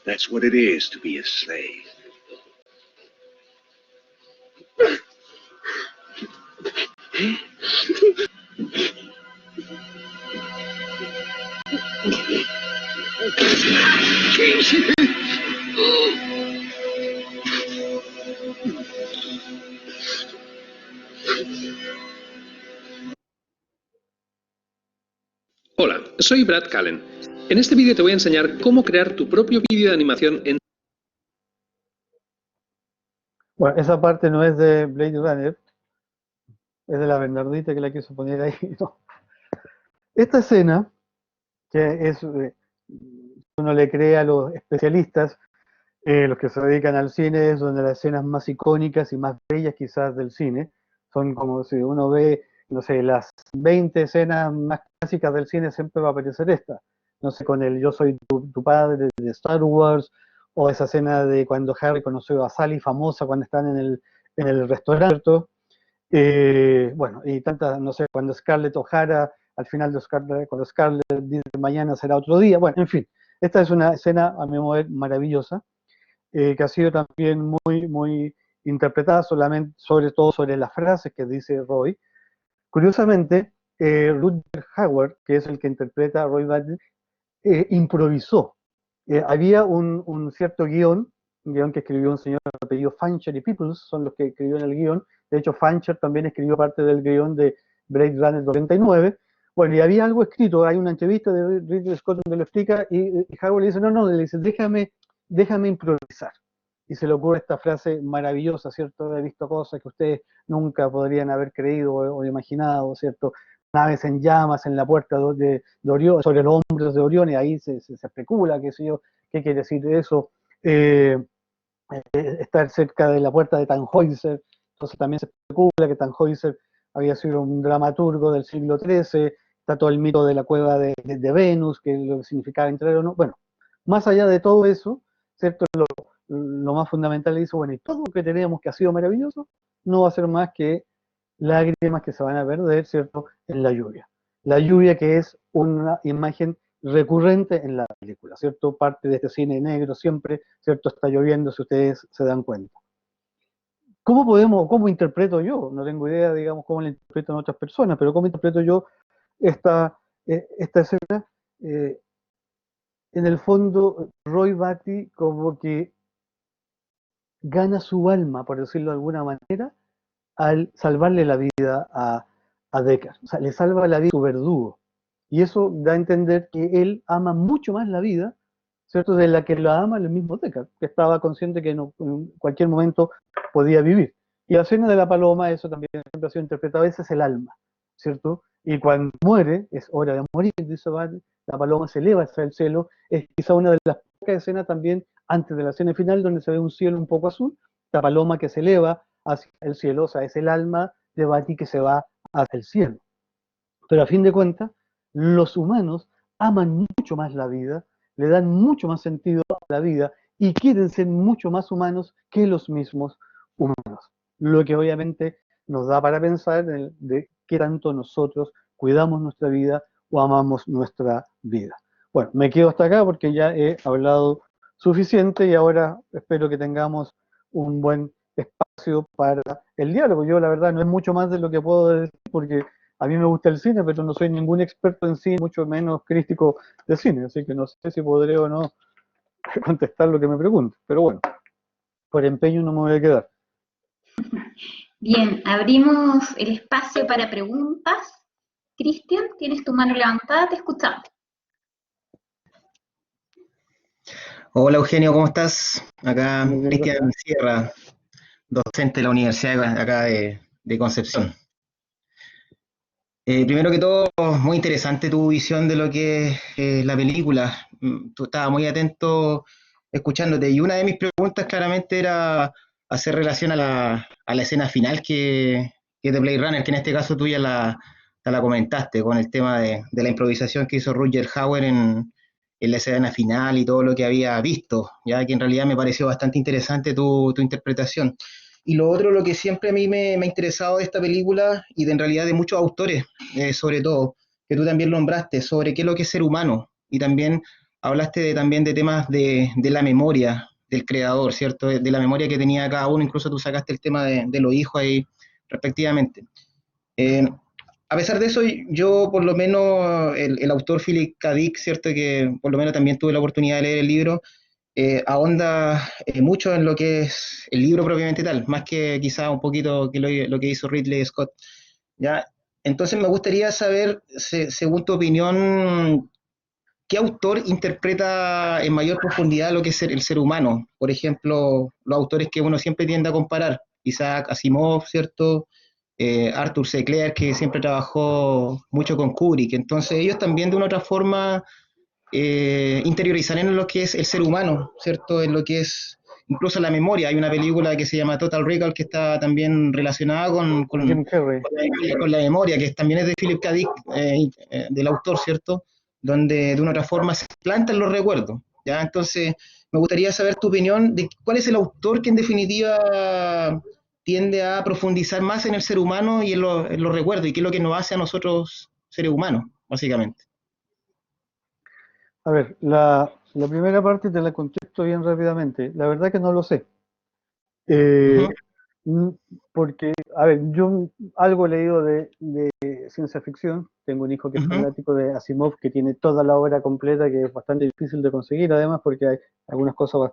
Speaker 3: That's what it is to be a slave.
Speaker 4: Hola, soy Brad Callen. En este vídeo te voy a enseñar cómo crear tu propio vídeo de animación en...
Speaker 2: Bueno, esa parte no es de Blade Runner, es de la Bernardita que la quiso poner ahí. No. Esta escena, que es, uno le cree a los especialistas, los que se dedican al cine, es donde las escenas más icónicas y más bellas quizás del cine. Son como si uno ve, no sé, las 20 escenas más clásicas del cine, siempre va a aparecer esta. No sé, con el Yo soy tu padre de Star Wars, o esa escena de cuando Harry conoció a Sally, famosa cuando están en el restaurante. Bueno, y tantas, no sé, cuando Scarlett O'Hara, al final de Scarlett, cuando Scarlett dice mañana será otro día. Bueno, en fin, esta es una escena, a mi modo, maravillosa, que ha sido también muy interpretada solamente, sobre todo sobre las frases que dice Roy. Curiosamente, Rutger Hauer, que es el que interpreta a Roy Batty, improvisó. Había un cierto guión, un guión que escribió un señor apellido Fancher y Peoples, son los que escribió en el guión. De hecho, Fancher también escribió parte del guión de Blade Runner 99. Bueno, y había algo escrito, hay una entrevista de Ridley Scott donde lo explica, y Howard le dice, no, le dice, déjame improvisar. Y se le ocurre esta frase maravillosa, ¿cierto? He visto cosas que ustedes nunca podrían haber creído o imaginado, ¿cierto? Naves en llamas en la puerta de Orión, sobre los hombros de Orión, y ahí se especula, qué sé yo, qué quiere decir eso. Estar cerca de la puerta de Tannhäuser, entonces también se especula que Tannhäuser había sido un dramaturgo del siglo XIII, está todo el mito de la cueva de Venus, que lo que significaba entrar o no. Bueno, más allá de todo eso, ¿cierto? Lo más fundamental es, bueno, y todo lo que tenemos que ha sido maravilloso, no va a ser más que lágrimas que se van a perder, ¿cierto?, en la lluvia. La lluvia, que es una imagen recurrente en la película, ¿cierto? Parte de este cine negro siempre, ¿cierto? Está lloviendo, si ustedes se dan cuenta. ¿Cómo interpreto yo? No tengo idea, digamos, cómo la interpretan otras personas, pero ¿cómo interpreto yo esta escena? En el fondo, Roy Batty como que gana su alma, por decirlo de alguna manera, al salvarle la vida a Deckard. O sea, le salva la vida a su verdugo. Y eso da a entender que él ama mucho más la vida, ¿cierto?, de la que la ama el mismo Deckard, que estaba consciente que en cualquier momento podía vivir. Y la escena de la paloma, eso también siempre ha sido interpretado, ese es el alma, ¿cierto? Y cuando muere, es hora de morir, dice Batty, la paloma se eleva hacia el cielo, es quizá una de las pocas escenas también antes de la escena final donde se ve un cielo un poco azul, la paloma que se eleva hacia el cielo, o sea, es el alma de Batty que se va hacia el cielo. Pero a fin de cuentas, los humanos aman mucho más la vida, le dan mucho más sentido a la vida y quieren ser mucho más humanos que los mismos humanos. Lo que obviamente nos da para pensar de qué tanto nosotros cuidamos nuestra vida o amamos nuestra vida. Bueno, me quedo hasta acá porque ya he hablado suficiente y ahora espero que tengamos un buen espacio para el diálogo. Yo la verdad no es mucho más de lo que puedo decir porque a mí me gusta el cine, pero no soy ningún experto en cine, mucho menos crítico de cine, así que no sé si podré o no contestar lo que me pregunte. Pero bueno, por empeño no me voy a quedar.
Speaker 1: Bien, abrimos el espacio para preguntas. Cristian, tienes tu mano levantada, te escuchamos.
Speaker 5: Hola Eugenio, ¿cómo estás? Acá
Speaker 2: Muy bien,
Speaker 5: Cristian
Speaker 2: gracias.
Speaker 5: Sierra, docente de la Universidad acá de Concepción. Primero que todo, muy interesante tu visión de lo que es la película. Tú estabas muy atento escuchándote y una de mis preguntas claramente era hacer relación a la escena final que es de Blade Runner, que en este caso tú ya te la comentaste con el tema de la improvisación que hizo Roger Hauer en la escena final y todo lo que había visto, ya que en realidad me pareció bastante interesante tu interpretación. Y lo otro, lo que siempre a mí me ha interesado de esta película y en realidad de muchos autores, sobre todo, que tú también nombraste, sobre qué es lo que es ser humano. Y también hablaste también de temas de la memoria del creador, ¿cierto? De la memoria que tenía cada uno, incluso tú sacaste el tema de los hijos ahí, respectivamente. Eh, a pesar de eso, yo por lo menos, el autor Philip K. Dick, ¿cierto? Que por lo menos también tuve la oportunidad de leer el libro, ahonda mucho en lo que es el libro propiamente tal, más que quizá un poquito que lo que hizo Ridley Scott, ¿ya? Entonces me gustaría saber, según tu opinión, ¿qué autor interpreta en mayor profundidad lo que es el ser humano? Por ejemplo, los autores que uno siempre tiende a comparar, Isaac Asimov, ¿cierto? Arthur C. Clarke, que siempre trabajó mucho con Kubrick. Entonces ellos también de una otra forma interiorizar en lo que es el ser humano, ¿cierto? En lo que es incluso la memoria. Hay una película que se llama Total Recall que está también relacionada
Speaker 2: Jim Carrey.
Speaker 5: con la memoria, que también es de Philip K. Dick, del autor, ¿cierto? Donde de una otra forma se plantan los recuerdos, ¿ya? Entonces, me gustaría saber tu opinión de cuál es el autor que en definitiva tiende a profundizar más en el ser humano y en los recuerdos, y qué es lo que nos hace a nosotros seres humanos, básicamente.
Speaker 2: A ver, la primera parte te la contesto bien rápidamente. La verdad que no lo sé. Eh,
Speaker 5: Ujú,
Speaker 2: mm, Porque, a ver, yo algo he leído de ciencia ficción. Tengo un hijo que es
Speaker 5: ujú.
Speaker 2: fanático de Asimov, que tiene toda la obra completa, que es bastante difícil de conseguir, además, porque hay algunas cosas,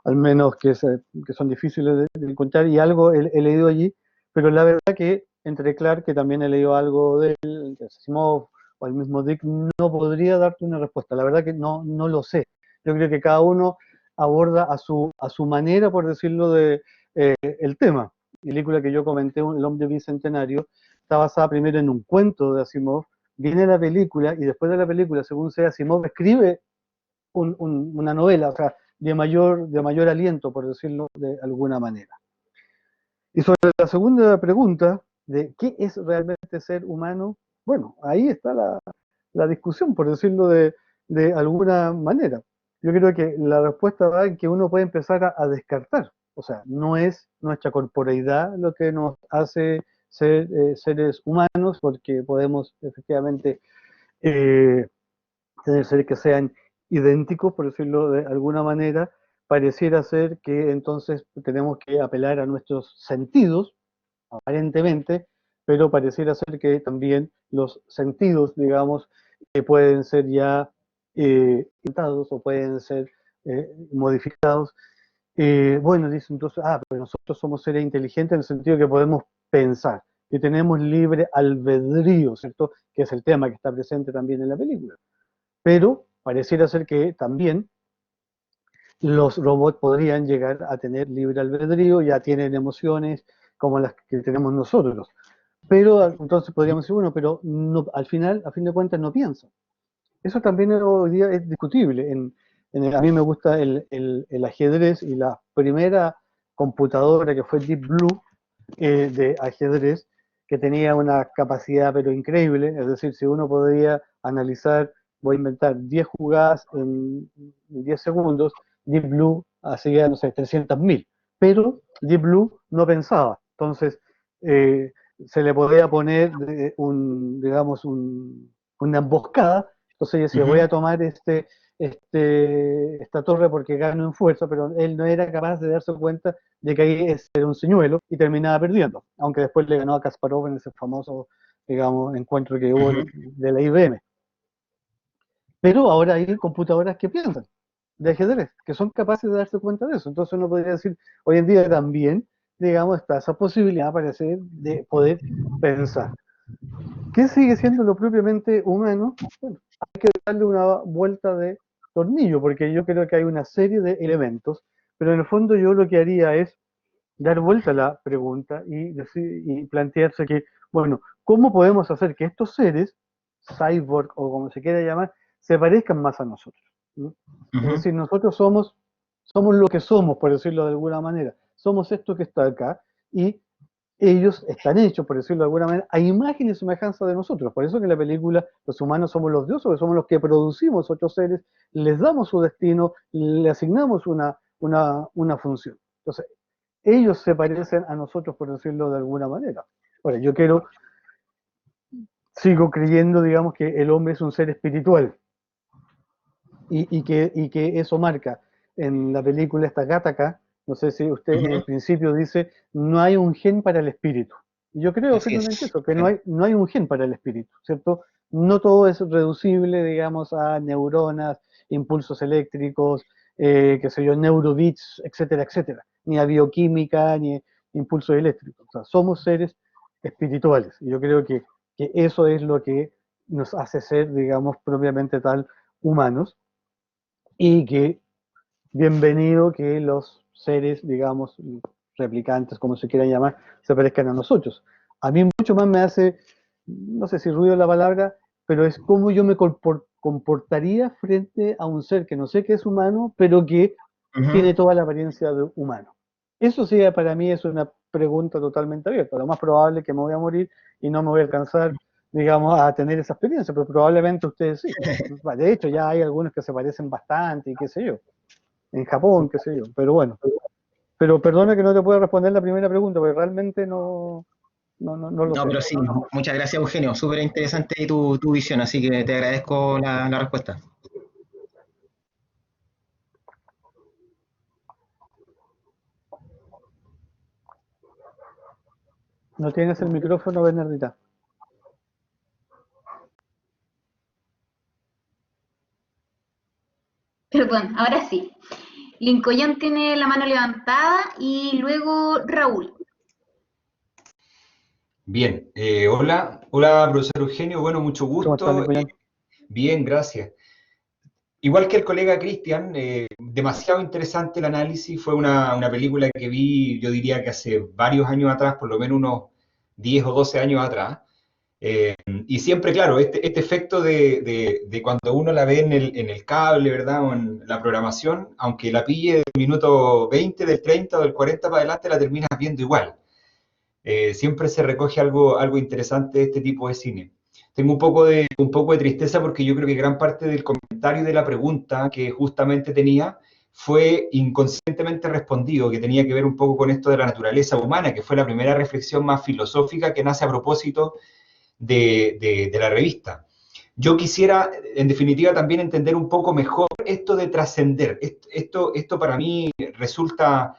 Speaker 2: al menos, que son difíciles de encontrar, y algo he leído allí. Pero la verdad que, entre Clark, que también he leído algo de Asimov, o el mismo Dick, no podría darte una respuesta. La verdad que no lo sé. Yo creo que cada uno aborda a su manera, por decirlo, el tema. La película que yo comenté, El hombre bicentenario, está basada primero en un cuento de Asimov, viene la película y después de la película, según sea, Asimov escribe una novela, o sea, de mayor aliento, por decirlo de alguna manera. Y sobre la segunda pregunta, de qué es realmente ser humano, bueno, ahí está la discusión, por decirlo de alguna manera. Yo creo que la respuesta va en que uno puede empezar a descartar. O sea, no es nuestra corporeidad lo que nos hace ser seres humanos, porque podemos efectivamente eh, tener seres que sean idénticos, por decirlo de alguna manera. Pareciera ser que entonces tenemos que apelar a nuestros sentidos, aparentemente, pero pareciera ser que también los sentidos, digamos, pueden ser ya inventados o pueden ser modificados. Bueno, dice entonces, pero nosotros somos seres inteligentes en el sentido que podemos pensar, que tenemos libre albedrío, ¿cierto? Que es el tema que está presente también en la película. Pero pareciera ser que también los robots podrían llegar a tener libre albedrío, ya tienen emociones como las que tenemos nosotros. Pero entonces podríamos decir, bueno, pero no, al final, a fin de cuentas, no piensan. Eso también hoy día es discutible. A mí me gusta el ajedrez y la primera computadora que fue Deep Blue de ajedrez, que tenía una capacidad pero increíble, es decir, si uno podía analizar, voy a inventar 10 jugadas en 10 segundos, Deep Blue hacía, no sé, 300.000, pero Deep Blue no pensaba, entonces se le podía poner digamos, una emboscada, entonces yo decía, voy a tomar esta torre porque gano en fuerza, pero él no era capaz de darse cuenta de que ahí era un señuelo y terminaba perdiendo, aunque después le ganó a Kasparov en ese famoso, digamos, encuentro que hubo de la IBM. Pero ahora hay computadoras que piensan de ajedrez, que son capaces de darse cuenta de eso. Entonces uno podría decir, hoy en día también, digamos, está esa posibilidad, parece, de poder pensar. ¿Qué sigue siendo lo propiamente humano? Bueno, hay que darle una vuelta de tornillo, porque yo creo que hay una serie de elementos, pero en el fondo yo lo que haría es dar vuelta a la pregunta y plantearse que, bueno, ¿cómo podemos hacer que estos seres, cyborg o como se quiera llamar, se parezcan más a nosotros? ¿No? Es decir, nosotros somos lo que somos, por decirlo de alguna manera. Somos esto que está acá y ellos están hechos, por decirlo de alguna manera, a imagen y semejanza de nosotros. Por eso que en la película los humanos somos los dioses, porque somos los que producimos otros seres, les damos su destino, le asignamos una función. Entonces, ellos se parecen a nosotros, por decirlo de alguna manera. Ahora, sigo creyendo, digamos, que el hombre es un ser espiritual y que eso marca en la película esta Gattaca, no sé si usted en el principio dice, no hay un gen para el espíritu. Y yo creo firmemente eso, que no hay un gen para el espíritu, ¿cierto? No todo es reducible, digamos, a neuronas, impulsos eléctricos, qué sé yo, neurobits, etcétera, etcétera. Ni a bioquímica, ni a impulsos eléctricos. O sea, somos seres espirituales. Y yo creo que eso es lo que nos hace ser, digamos, propiamente tal humanos. Y que bienvenido que los seres, digamos, replicantes, como se quieran llamar, se parezcan a nosotros. A mí mucho más me hace, no sé si ruido la palabra, pero es cómo yo me comportaría frente a un ser que no sé que es humano, pero que tiene toda la apariencia de humano. Eso sí, para mí es una pregunta totalmente abierta. Lo más probable es que me voy a morir y no me voy a alcanzar, digamos, a tener esa experiencia, pero probablemente ustedes sí. De hecho, ya hay algunos que se parecen bastante y qué sé yo. En Japón, qué sé yo, pero bueno. Pero perdona que no te pueda responder la primera pregunta, porque realmente no lo sé.
Speaker 5: Pero sí, muchas gracias, Eugenio. Súper interesante tu visión, así que te agradezco la respuesta.
Speaker 2: No tienes el micrófono, Bernardita.
Speaker 1: Perdón, ahora sí. Lincoln tiene la mano levantada y luego Raúl.
Speaker 6: Bien, hola, profesor Eugenio, bueno, mucho gusto.
Speaker 2: ¿Cómo estás,
Speaker 6: bien, gracias. Igual que el colega Cristian, demasiado interesante el análisis, fue una película que vi, yo diría que hace varios años atrás, por lo menos unos 10 o 12 años atrás, y siempre, claro, este efecto de cuando uno la ve en el cable, ¿verdad? O en la programación, aunque la pille del minuto 20, del 30 o del 40 para adelante, la terminas viendo igual. Siempre se recoge algo interesante de este tipo de cine. Tengo un poco de tristeza porque yo creo que gran parte del comentario de la pregunta que justamente tenía fue inconscientemente respondido, que tenía que ver un poco con esto de la naturaleza humana, que fue la primera reflexión más filosófica que nace a propósito de la revista. Yo quisiera, en definitiva, también entender un poco mejor esto de trascender. Esto para mí resulta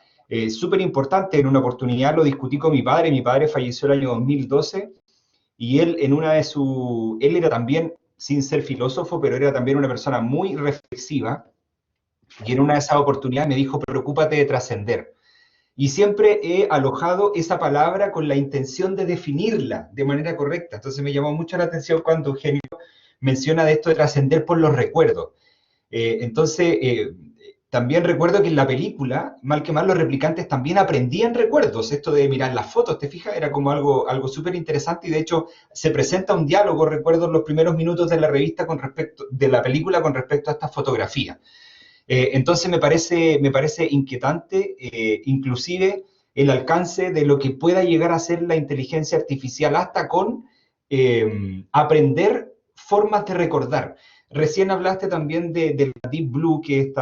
Speaker 6: súper importante. En una oportunidad lo discutí con mi padre falleció el año 2012, y él él era también, sin ser filósofo, pero era también una persona muy reflexiva, y en una de esas oportunidades me dijo, preocúpate de trascender. Y siempre he alojado esa palabra con la intención de definirla de manera correcta. Entonces me llamó mucho la atención cuando Eugenio menciona de esto de trascender por los recuerdos. También recuerdo que en la película, mal que mal, los replicantes también aprendían recuerdos. Esto de mirar las fotos, ¿te fijas? Era como algo súper interesante, y de hecho se presenta un diálogo, recuerdo, en los primeros minutos de la revista de la película con respecto a esta fotografía. Entonces me parece inquietante, inclusive el alcance de lo que pueda llegar a ser la inteligencia artificial, hasta con aprender formas de recordar. Recién hablaste también de la Deep Blue, que es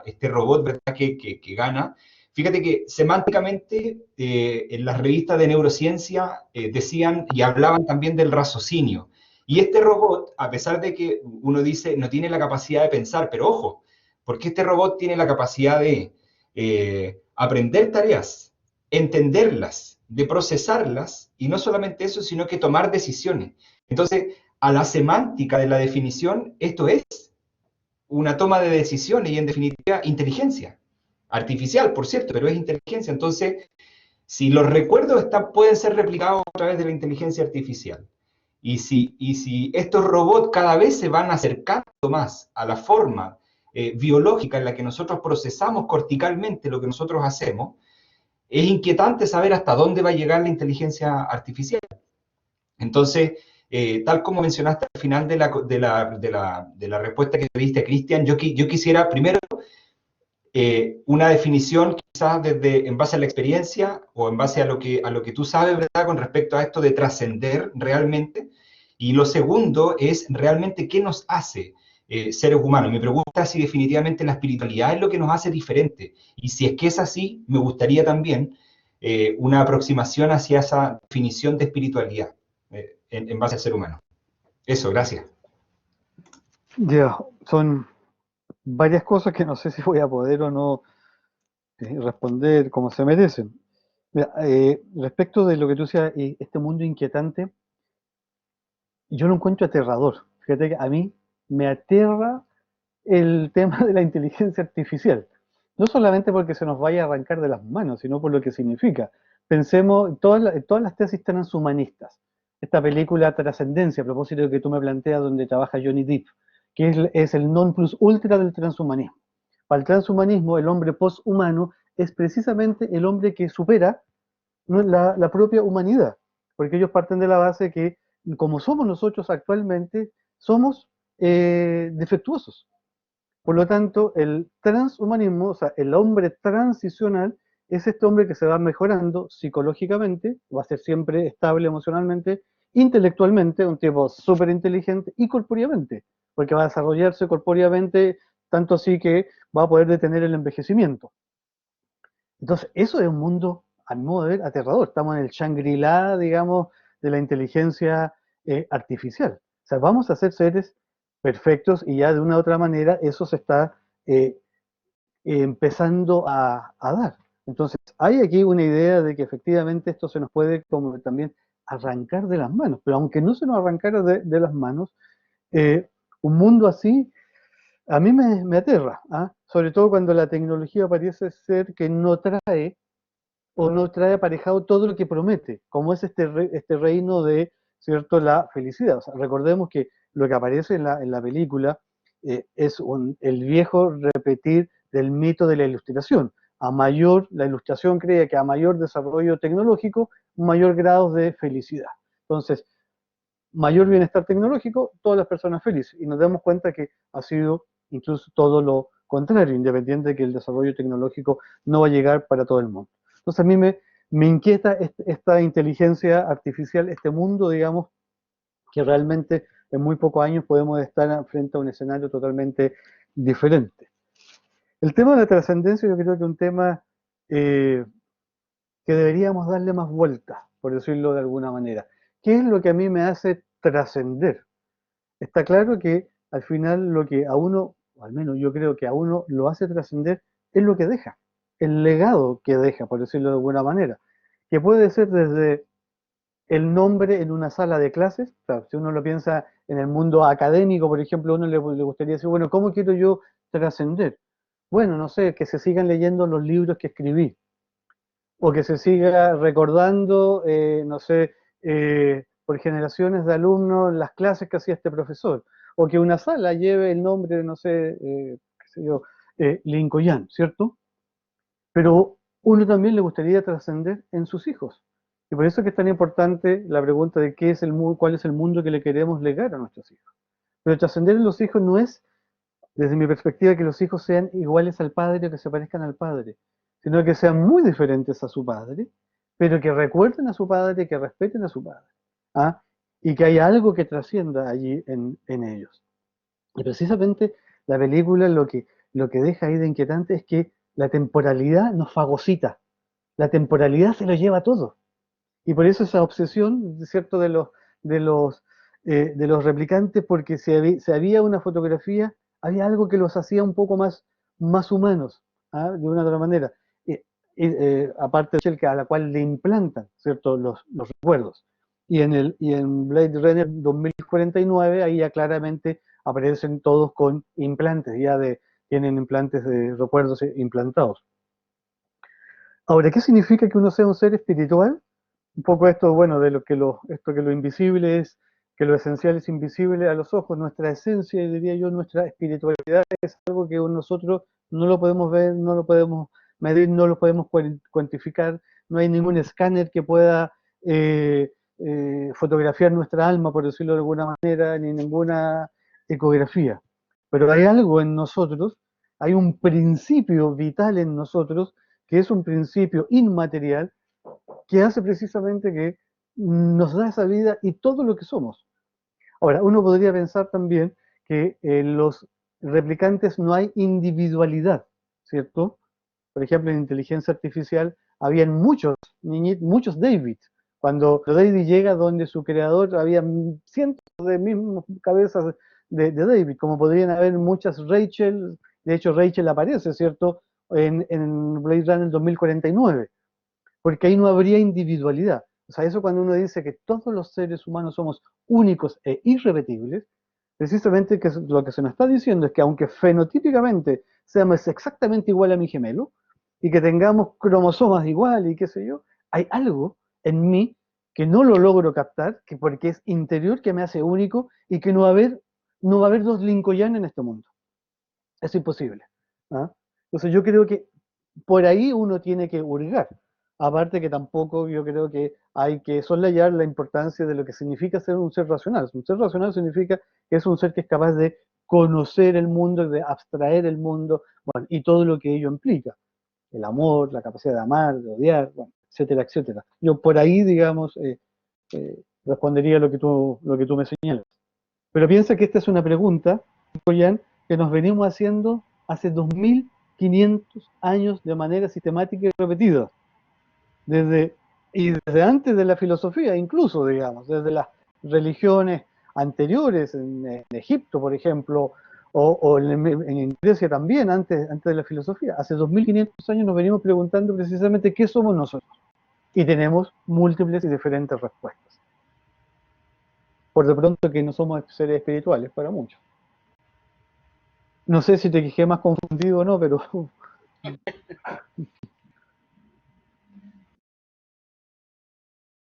Speaker 6: este robot, ¿verdad?, que gana. Fíjate que semánticamente en las revistas de neurociencia decían y hablaban también del raciocinio. Y este robot, a pesar de que uno dice no tiene la capacidad de pensar, pero ojo, porque este robot tiene la capacidad de aprender tareas, entenderlas, de procesarlas, y no solamente eso, sino que tomar decisiones. Entonces, a la semántica de la definición, esto es una toma de decisiones y, en definitiva, inteligencia. Artificial, por cierto, pero es inteligencia. Entonces, si los recuerdos pueden ser replicados a través de la inteligencia artificial, y si estos robots cada vez se van acercando más a la forma biológica en la que nosotros procesamos corticalmente lo que nosotros hacemos, es inquietante saber hasta dónde va a llegar la inteligencia artificial. Entonces, tal como mencionaste al final de la respuesta que te diste, Cristian, yo quisiera primero una definición quizás en base a la experiencia o en base a lo que tú sabes, ¿verdad?, con respecto a esto de trascender realmente. Y lo segundo es realmente qué nos hace seres humanos. Mi pregunta es si definitivamente la espiritualidad es lo que nos hace diferente. Y si es que es así, me gustaría también una aproximación hacia esa definición de espiritualidad en base al ser humano. Eso, gracias.
Speaker 2: Ya, son varias cosas que no sé si voy a poder o no responder como se merecen. Mira, respecto de lo que tú decías, este mundo inquietante, yo lo encuentro aterrador. Fíjate que a mí me aterra el tema de la inteligencia artificial. No solamente porque se nos vaya a arrancar de las manos, sino por lo que significa. Pensemos, todas las tesis transhumanistas. Esta película Trascendencia, a propósito de que tú me planteas, donde trabaja Johnny Depp, que es el non plus ultra del transhumanismo. Para el transhumanismo, el hombre poshumano es precisamente el hombre que supera la propia humanidad, porque ellos parten de la base que, como somos nosotros actualmente, somos defectuosos. Por lo tanto, el transhumanismo, o sea, el hombre transicional, es este hombre que se va mejorando psicológicamente, va a ser siempre estable emocionalmente, intelectualmente, un tipo súper inteligente, y corpóreamente, porque va a desarrollarse corpóreamente, tanto así que va a poder detener el envejecimiento. Entonces, eso es un mundo, a mi modo de ver, aterrador. Estamos en el Shangri-La, digamos, de la inteligencia artificial. O sea, vamos a ser seres perfectos y ya de una u otra manera eso se está empezando a dar. Entonces, hay aquí una idea de que efectivamente esto se nos puede como también arrancar de las manos, pero aunque no se nos arrancara de las manos, un mundo así a mí me aterra, ¿ah? Sobre todo cuando la tecnología parece ser que no trae o no trae aparejado todo lo que promete, como es este reino de, ¿cierto?, la felicidad. O sea, recordemos que lo que aparece en la película es el viejo repetir del mito de la ilustración. La ilustración cree que a mayor desarrollo tecnológico, mayor grado de felicidad. Entonces, mayor bienestar tecnológico, todas las personas felices. Y nos damos cuenta que ha sido incluso todo lo contrario, independiente de que el desarrollo tecnológico no va a llegar para todo el mundo. Entonces a mí me inquieta esta inteligencia artificial, este mundo, digamos, que realmente en muy pocos años podemos estar frente a un escenario totalmente diferente. El tema de la trascendencia yo creo que es un tema que deberíamos darle más vueltas, por decirlo de alguna manera. ¿Qué es lo que a mí me hace trascender? Está claro que al final lo que a uno, o al menos yo creo que a uno lo hace trascender, es lo que deja, el legado que deja, por decirlo de alguna manera, que puede ser desde el nombre en una sala de clases. O sea, si uno lo piensa en el mundo académico, por ejemplo, a uno le gustaría decir, bueno, ¿cómo quiero yo trascender? Bueno, no sé, que se sigan leyendo los libros que escribí, o que se siga recordando, no sé, por generaciones de alumnos las clases que hacía este profesor, o que una sala lleve el nombre de, no sé, qué sé yo, Lincoln, ¿cierto? Pero uno también le gustaría trascender en sus hijos. Y por eso es que es tan importante la pregunta de cuál es el mundo que le queremos legar a nuestros hijos. Pero trascender en los hijos no es, desde mi perspectiva, que los hijos sean iguales al padre o que se parezcan al padre, sino que sean muy diferentes a su padre, pero que recuerden a su padre, que respeten a su padre, ¿ah? Y que haya algo que trascienda allí en ellos. Y precisamente la película lo que deja ahí de inquietante es que la temporalidad nos fagocita, la temporalidad se lo lleva todo. Y por eso esa obsesión, ¿cierto?, de los, de los replicantes, porque si había una fotografía, había algo que los hacía un poco más humanos, ¿ah? De una u otra manera. Aparte de a la cual le implantan, ¿cierto?, los recuerdos. Y en Blade Runner 2049, ahí ya claramente aparecen todos con implantes, tienen implantes de recuerdos implantados. Ahora, ¿qué significa que uno sea un ser espiritual? Un poco esto, bueno, de esto que lo invisible es, que lo esencial es invisible a los ojos, nuestra esencia, y diría yo, nuestra espiritualidad es algo que nosotros no lo podemos ver, no lo podemos medir, no lo podemos cuantificar, no hay ningún escáner que pueda fotografiar nuestra alma, por decirlo de alguna manera, ni ninguna ecografía. Pero hay algo en nosotros, hay un principio vital en nosotros, que es un principio inmaterial, que hace precisamente que nos da esa vida y todo lo que somos. Ahora, uno podría pensar también que en los replicantes no hay individualidad, ¿cierto? Por ejemplo, en inteligencia artificial habían muchos David. Cuando David llega donde su creador, había cientos de mismas cabezas de David, como podrían haber muchas Rachel. De hecho, Rachel aparece, ¿cierto?, en Blade Runner 2049, porque ahí no habría individualidad. O sea, eso cuando uno dice que todos los seres humanos somos únicos e irrepetibles, precisamente lo que se nos está diciendo es que aunque fenotípicamente seamos exactamente igual a mi gemelo, y que tengamos cromosomas igual y qué sé yo, hay algo en mí que no lo logro captar, porque es interior, que me hace único, y que no va a haber dos Lincoln en este mundo. Es imposible, ¿ah? Entonces yo creo que por ahí uno tiene que hurgar. Aparte que tampoco yo creo que hay que soslayar la importancia de lo que significa ser un ser racional. Un ser racional significa que es un ser que es capaz de conocer el mundo, de abstraer el mundo, bueno, y todo lo que ello implica. El amor, la capacidad de amar, de odiar, bueno, etcétera, etcétera. Yo por ahí, digamos, respondería lo que tú me señalas. Pero piensa que esta es una pregunta, Jan, que nos venimos haciendo hace 2500 años de manera sistemática y repetida. Desde antes de la filosofía, incluso, digamos, desde las religiones anteriores, en Egipto, por ejemplo, o en Grecia también, antes de la filosofía. Hace 2500 años nos venimos preguntando precisamente qué somos nosotros. Y tenemos múltiples y diferentes respuestas. Por de pronto que no somos seres espirituales para muchos. No sé si te quejé más confundido o no, pero...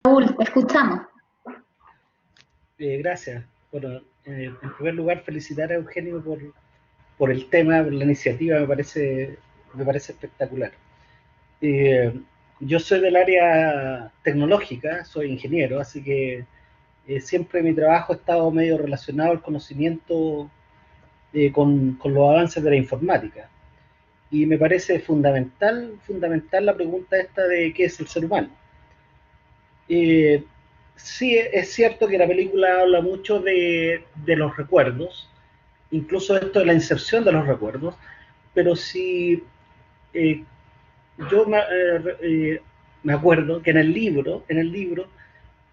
Speaker 1: Raúl, te escuchamos.
Speaker 7: Gracias. Bueno, en primer lugar, felicitar a Eugenio por el tema, por la iniciativa, me parece espectacular. Yo soy del área tecnológica, soy ingeniero, así que siempre mi trabajo ha estado medio relacionado al conocimiento con los avances de la informática. Y me parece fundamental la pregunta esta de qué es el ser humano. Sí, es cierto que la película habla mucho de los recuerdos, incluso esto de la inserción de los recuerdos, pero si yo me acuerdo que en el libro,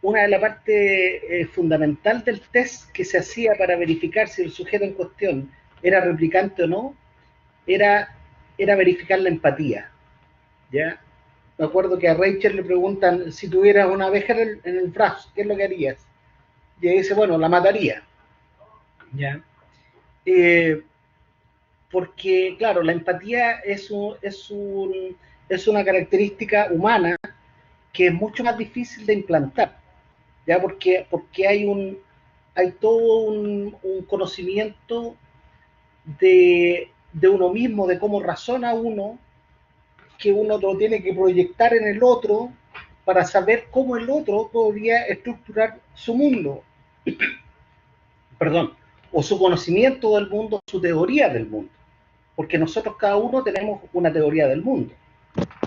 Speaker 7: una de las partes fundamental del test que se hacía para verificar si el sujeto en cuestión era replicante o no, era verificar la empatía, ¿ya? Me acuerdo que a Rachel le preguntan, si tuvieras una abeja en el brazo, ¿qué es lo que harías? Y ella dice, bueno, la mataría, ¿ya? Porque, claro, la empatía es una característica humana que es mucho más difícil de implantar, ¿ya? Porque hay todo un conocimiento de uno mismo, de cómo razona uno, que uno lo tiene que proyectar en el otro para saber cómo el otro podría estructurar su mundo, perdón, o su conocimiento del mundo, su teoría del mundo, porque nosotros cada uno tenemos una teoría del mundo,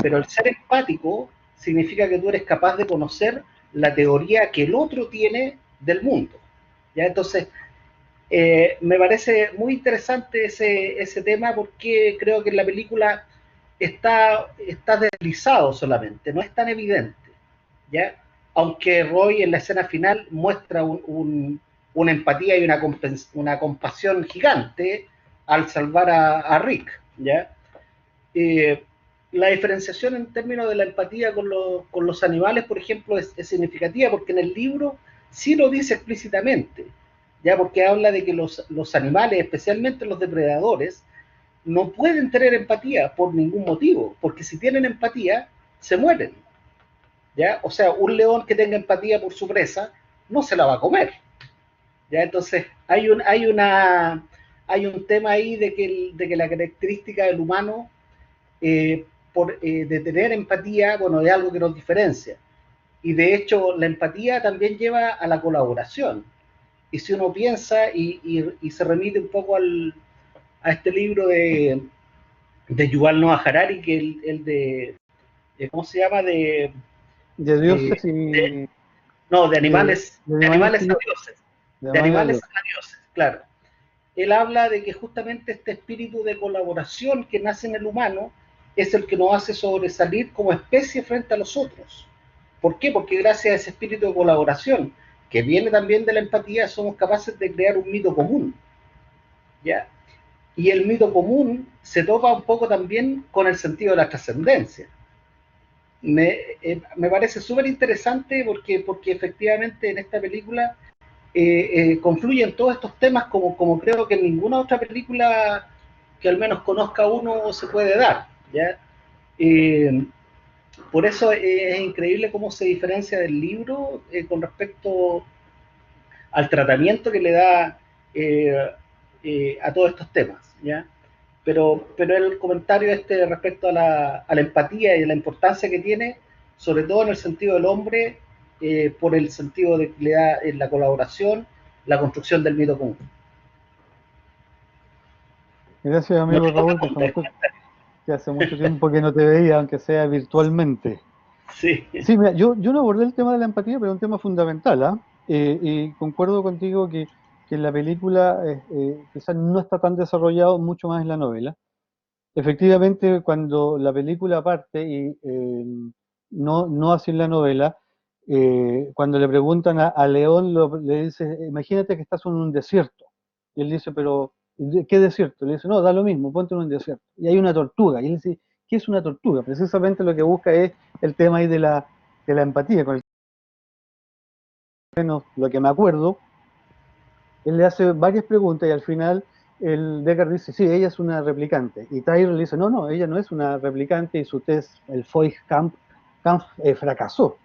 Speaker 7: Pero el ser empático significa que tú eres capaz de conocer la teoría que el otro tiene del mundo. ¿Ya? Entonces, me parece muy interesante ese tema porque creo que en la película está deslizado solamente, no es tan evidente. ¿Ya? Aunque Roy en la escena final muestra una empatía y una compasión gigante al salvar a Rick. ¿Ya? Eh, la diferenciación en términos de la empatía con los animales, por ejemplo, es significativa porque en el libro sí lo dice explícitamente, ya porque habla de que los animales, especialmente los depredadores, no pueden tener empatía por ningún motivo, porque si tienen empatía, se mueren. ¿Ya? O sea, un león que tenga empatía por su presa no se la va a comer. ¿Ya? Entonces, hay un tema ahí de que la característica del humano de tener empatía, bueno, es algo que nos diferencia. Y de hecho, la empatía también lleva a la colaboración. Y si uno piensa y se remite un poco a este libro de Yuval Noah Harari, que el de, ¿cómo se llama?
Speaker 2: De dioses y...
Speaker 7: No, de animales a dioses.
Speaker 2: De
Speaker 7: De animales
Speaker 2: dioses.
Speaker 7: a dioses, claro. Él habla de que justamente este espíritu de colaboración que nace en el humano es el que nos hace sobresalir como especie frente a los otros. ¿Por qué? Porque gracias a ese espíritu de colaboración, que viene también de la empatía, somos capaces de crear un mito común. ¿Ya? Y el mito común se topa un poco también con el sentido de la trascendencia. Me parece súper interesante porque efectivamente en esta película confluyen todos estos temas como creo que en ninguna otra película que al menos conozca uno se puede dar. ¿Ya? Por eso es increíble cómo se diferencia del libro con respecto al tratamiento que le da a todos estos temas. ¿Ya? Pero el comentario respecto a la empatía y a la importancia que tiene, sobre todo en el sentido del hombre, por el sentido de que le da la colaboración, la construcción del mito común.
Speaker 2: Gracias, amigo Raúl, que hace mucho tiempo que no te veía, aunque sea virtualmente.
Speaker 7: Sí.
Speaker 2: Sí, mira, yo no abordé el tema de la empatía, pero es un tema fundamental, ¿ah? Y concuerdo contigo que en la película quizás no está tan desarrollado, mucho más en la novela. Efectivamente, cuando la película parte y no así en la novela, cuando le preguntan a León, le dice, imagínate que estás en un desierto. Y él dice, pero ¿qué desierto? Le dice, no, da lo mismo, ponte en un desierto. Y hay una tortuga. Y él dice, ¿qué es una tortuga? Precisamente lo que busca es el tema ahí de la empatía. Con el menos lo que me acuerdo, él le hace varias preguntas y al final el Deckard dice, sí, ella es una replicante. Y Tyrell le dice, no, ella no es una replicante y su test, el Feucht-Kampf, fracasó.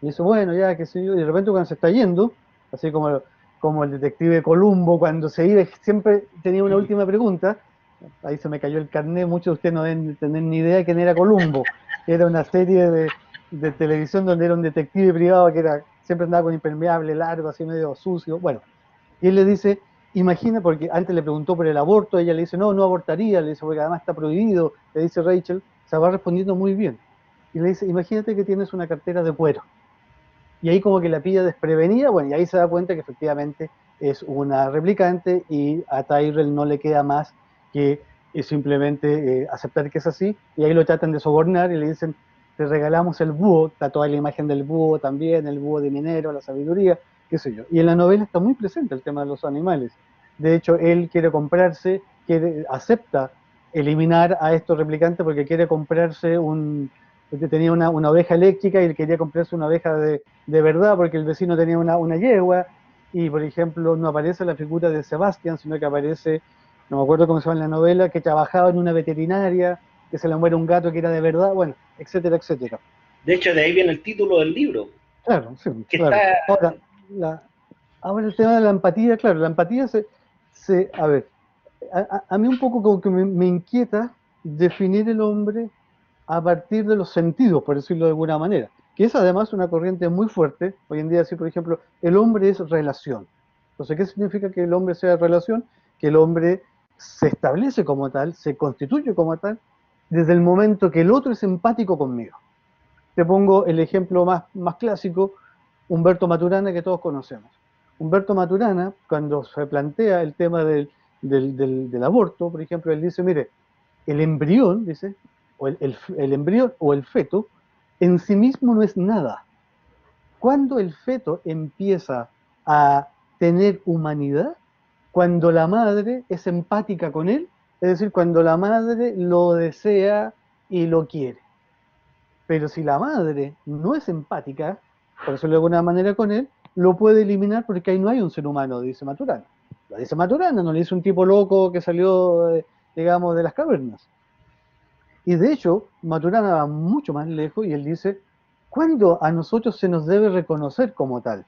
Speaker 2: Y dice, bueno, ya, qué sé yo. Y de repente cuando se está yendo, así como el detective Columbo, cuando se iba, siempre tenía una última pregunta. Ahí se me cayó el carnet, muchos de ustedes no deben tener ni idea de quién era Columbo. Era una serie de televisión donde era un detective privado que siempre andaba con impermeable largo, así medio sucio. Bueno, y él le dice, imagina, porque antes le preguntó por el aborto, ella le dice, no abortaría, le dice, porque además está prohibido, le dice Rachel, se va respondiendo muy bien. Y le dice, imagínate que tienes una cartera de cuero. Y ahí como que la pilla desprevenida, bueno, y ahí se da cuenta que efectivamente es una replicante y a Tyrell no le queda más que simplemente aceptar que es así, y ahí lo tratan de sobornar y le dicen, te regalamos el búho, está toda la imagen del búho también, el búho de minero, la sabiduría, qué sé yo. Y en la novela está muy presente el tema de los animales. De hecho, él quiere comprarse, acepta eliminar a estos replicantes porque quiere comprarse porque tenía una oveja eléctrica y él quería comprarse una oveja de verdad porque el vecino tenía una yegua y, por ejemplo, no aparece la figura de Sebastián, sino que aparece, no me acuerdo cómo se llama en la novela, que trabajaba en una veterinaria, que se le muere un gato que era de verdad, bueno, etcétera, etcétera.
Speaker 7: De hecho, de ahí viene el título del libro.
Speaker 2: Claro, sí, claro. Está... Ahora el tema de la empatía, claro, la empatía a ver, a mí un poco como que me inquieta definir el hombre a partir de los sentidos, por decirlo de alguna manera, que es además una corriente muy fuerte. Hoy en día, así por ejemplo, el hombre es relación. Entonces, ¿qué significa que el hombre sea relación? Que el hombre se establece como tal, se constituye como tal, desde el momento que el otro es empático conmigo. Te pongo el ejemplo más clásico, Humberto Maturana, que todos conocemos. Humberto Maturana, cuando se plantea el tema del aborto, por ejemplo, él dice, mire, el embrión, dice, o el embrión o el feto, en sí mismo no es nada. Cuando el feto empieza a tener humanidad, cuando la madre es empática con él, es decir, cuando la madre lo desea y lo quiere. Pero si la madre no es empática, por decirlo de alguna manera con él, lo puede eliminar porque ahí no hay un ser humano, dice Maturana. Lo dice Maturana, no le dice un tipo loco que salió, digamos, de las cavernas. Y de hecho, Maturana va mucho más lejos y él dice, ¿cuándo a nosotros se nos debe reconocer como tal?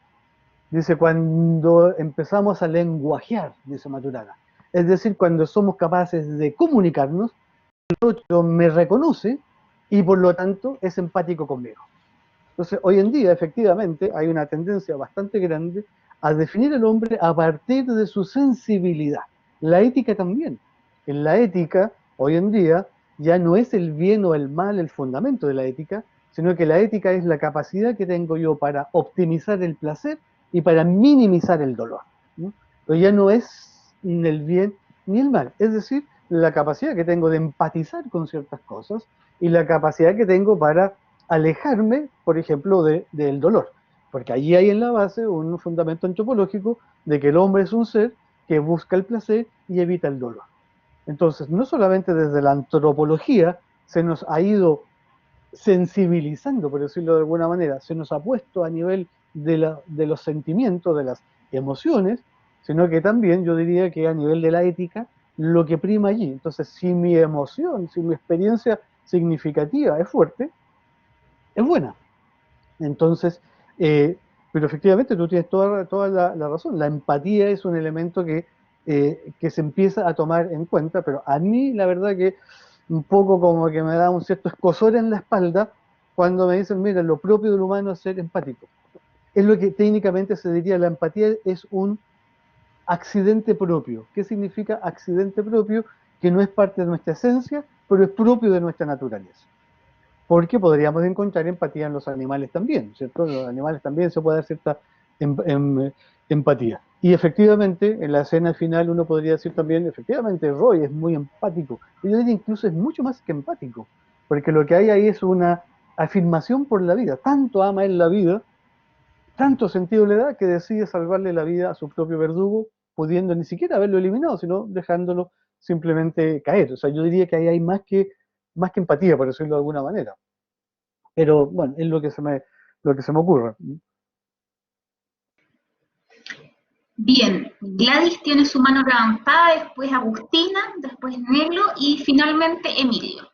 Speaker 2: Dice, cuando empezamos a lenguajear, dice Maturana. Es decir, cuando somos capaces de comunicarnos, el otro me reconoce y por lo tanto es empático conmigo. Entonces, hoy en día, efectivamente, hay una tendencia bastante grande a definir al hombre a partir de su sensibilidad. La ética también. En la ética, hoy en día, ya no es el bien o el mal el fundamento de la ética, sino que la ética es la capacidad que tengo yo para optimizar el placer y para minimizar el dolor, ¿no? Pero ya no es ni el bien ni el mal, es decir, la capacidad que tengo de empatizar con ciertas cosas y la capacidad que tengo para alejarme, por ejemplo, del dolor. Porque allí hay en la base un fundamento antropológico de que el hombre es un ser que busca el placer y evita el dolor. Entonces, no solamente desde la antropología se nos ha ido sensibilizando, por decirlo de alguna manera, se nos ha puesto a nivel de los sentimientos, de las emociones, sino que también yo diría que a nivel de la ética, lo que prima allí. Entonces, si mi emoción, si mi experiencia significativa es fuerte, es buena. Entonces, pero efectivamente tú tienes toda la razón. La empatía es un elemento que se empieza a tomar en cuenta, pero a mí la verdad que un poco como que me da un cierto escozor en la espalda cuando me dicen, mira, lo propio del humano es ser empático. Es lo que técnicamente se diría, la empatía es un accidente propio. ¿Qué significa accidente propio? Que no es parte de nuestra esencia, pero es propio de nuestra naturaleza. Porque podríamos encontrar empatía en los animales también, ¿cierto? En los animales también se puede dar cierta empatía. Y efectivamente, en la escena final uno podría decir también, efectivamente, Roy es muy empático. Yo diría incluso es mucho más que empático, porque lo que hay ahí es una afirmación por la vida. Tanto ama él la vida, tanto sentido le da que decide salvarle la vida a su propio verdugo, pudiendo ni siquiera haberlo eliminado, sino dejándolo simplemente caer. O sea, yo diría que ahí hay más que empatía, por decirlo de alguna manera. Pero bueno, es lo que se me ocurre.
Speaker 1: Bien, Gladys tiene su mano levantada, después Agustina, después Nelo y finalmente Emilio.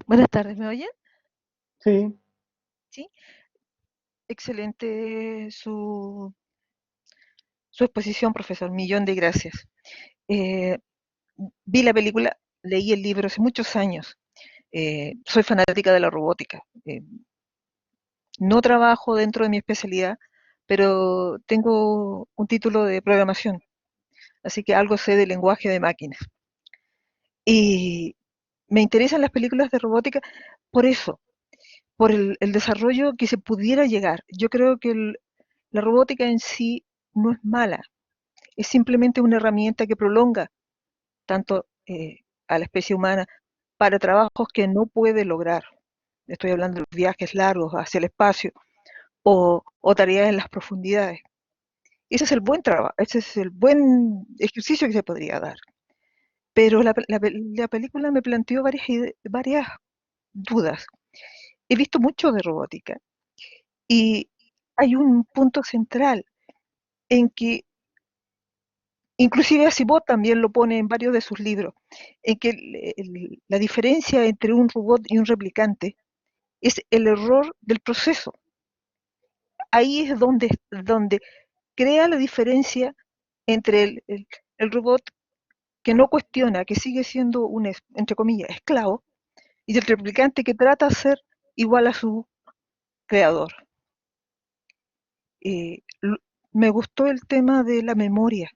Speaker 8: Buenas tardes, ¿me oyen?
Speaker 2: Sí.
Speaker 8: Sí. Excelente su exposición, profesor. Millón de gracias. Vi la película, leí el libro hace muchos años. Soy fanática de la robótica. No trabajo dentro de mi especialidad, pero tengo un título de programación, así que algo sé de lenguaje de máquinas. Y me interesan las películas de robótica por eso, por el desarrollo que se pudiera llegar. Yo creo que la robótica en sí no es mala, es simplemente una herramienta que prolonga tanto a la especie humana para trabajos que no puede lograr. Estoy hablando de los viajes largos hacia el espacio o tareas en las profundidades. Ese es el buen trabajo, ese es el buen ejercicio que se podría dar. Pero la película me planteó varias dudas. He visto mucho de robótica y hay un punto central en que inclusive Asimov también lo pone en varios de sus libros, en que la diferencia entre un robot y un replicante es el error del proceso. Ahí es donde crea la diferencia entre el robot que no cuestiona, que sigue siendo un, entre comillas, esclavo, y el replicante que trata de ser igual a su creador. Me gustó el tema de la memoria.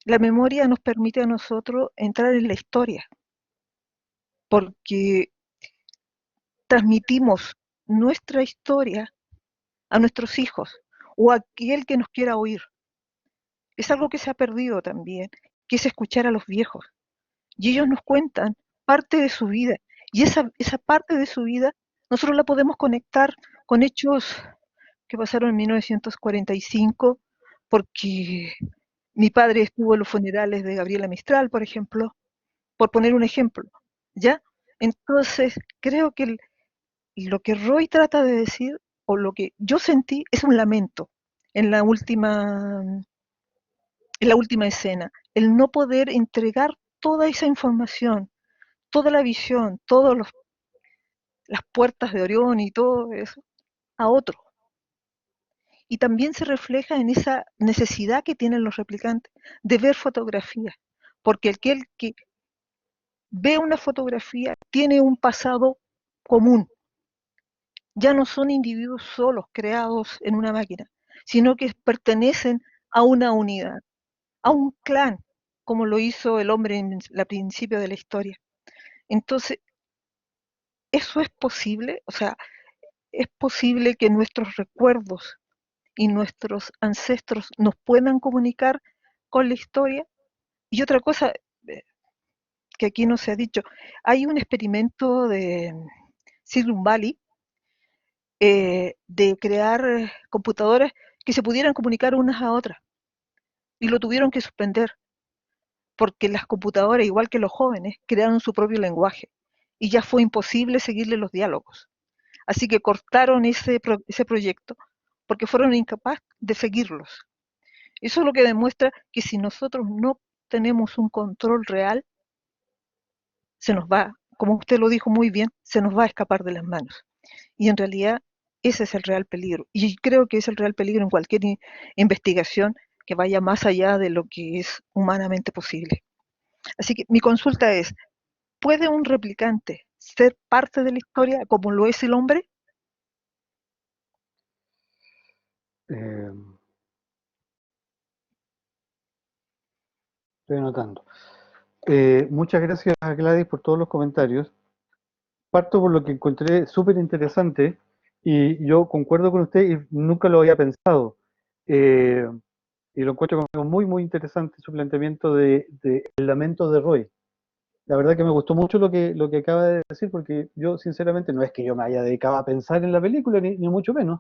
Speaker 8: La memoria nos permite a nosotros entrar en la historia, porque transmitimos nuestra historia a nuestros hijos o a aquel que nos quiera oír. Es algo que se ha perdido también, que es escuchar a los viejos. Y ellos nos cuentan parte de su vida. Y esa parte de su vida nosotros la podemos conectar con hechos que pasaron en 1945, porque mi padre estuvo en los funerales de Gabriela Mistral, por ejemplo, por poner un ejemplo, ¿ya? Entonces, creo que lo que Roy trata de decir, o lo que yo sentí, es un lamento en la última escena, el no poder entregar toda esa información, toda la visión, todas las puertas de Orión y todo eso, a otro. Y también se refleja en esa necesidad que tienen los replicantes de ver fotografías, porque aquel que ve una fotografía tiene un pasado común. Ya no son individuos solos creados en una máquina, sino que pertenecen a una unidad, a un clan, como lo hizo el hombre en el principio de la historia. Entonces, ¿eso es posible? O sea, ¿es posible que nuestros recuerdos y nuestros ancestros nos puedan comunicar con la historia? Y otra cosa que aquí no se ha dicho, hay un experimento de Silicon Valley de crear computadoras que se pudieran comunicar unas a otras y lo tuvieron que suspender porque las computadoras, igual que los jóvenes, crearon su propio lenguaje y ya fue imposible seguirle los diálogos. Así que cortaron ese proyecto porque fueron incapaces de seguirlos. Eso es lo que demuestra que si nosotros no tenemos un control real, se nos va, como usted lo dijo muy bien, se nos va a escapar de las manos. Y en realidad ese es el real peligro. Y creo que es el real peligro en cualquier investigación que vaya más allá de lo que es humanamente posible. Así que mi consulta es, ¿puede un replicante ser parte de la historia como lo es el hombre?
Speaker 2: Estoy anotando. Muchas gracias a Gladys por todos los comentarios. Parto por lo que encontré súper interesante y yo concuerdo con usted y nunca lo había pensado. Eh, y lo encuentro como muy, muy interesante su planteamiento de el lamento de Roy. La verdad que me gustó mucho lo que acaba de decir porque yo sinceramente no es que yo me haya dedicado a pensar en la película ni mucho menos,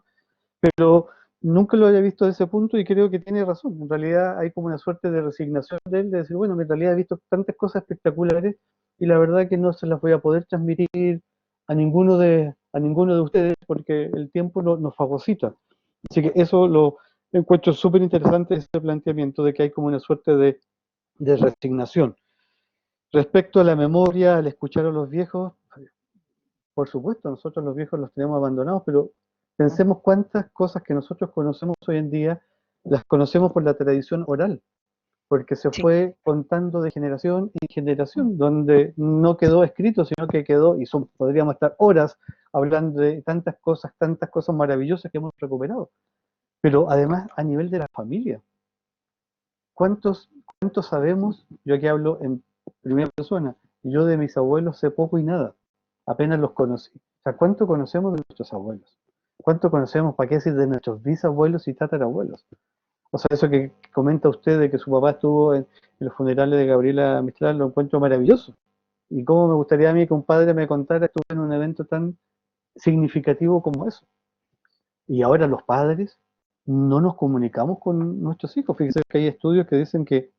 Speaker 2: pero nunca lo había visto desde ese punto y creo que tiene razón. En realidad hay como una suerte de resignación de él, de decir, bueno, en realidad he visto tantas cosas espectaculares y la verdad que no se las voy a poder transmitir a ninguno de ustedes porque el tiempo nos fagocita. Así que eso lo encuentro súper interesante, ese planteamiento de que hay como una suerte de resignación. Respecto a la memoria, al escuchar a los viejos, por supuesto, nosotros los viejos los tenemos abandonados, pero pensemos cuántas cosas que nosotros conocemos hoy en día las conocemos por la tradición oral, porque se
Speaker 8: Sí.
Speaker 2: fue contando de generación en generación, donde no quedó escrito, sino que quedó, y podríamos estar horas hablando de tantas cosas maravillosas que hemos recuperado. Pero además a nivel de la familia, ¿cuántos sabemos? Yo aquí hablo en primera persona, yo de mis abuelos sé poco y nada, apenas los conocí. O sea, ¿cuánto conocemos de nuestros abuelos? ¿Cuánto conocemos, para qué decir, de nuestros bisabuelos y tatarabuelos? O sea, eso que comenta usted de que su papá estuvo en los funerales de Gabriela Mistral, lo encuentro maravilloso. Y cómo me gustaría a mí que un padre me contara, estuve en un evento tan significativo como eso. Y ahora los padres no nos comunicamos con nuestros hijos. Fíjese que hay estudios que dicen que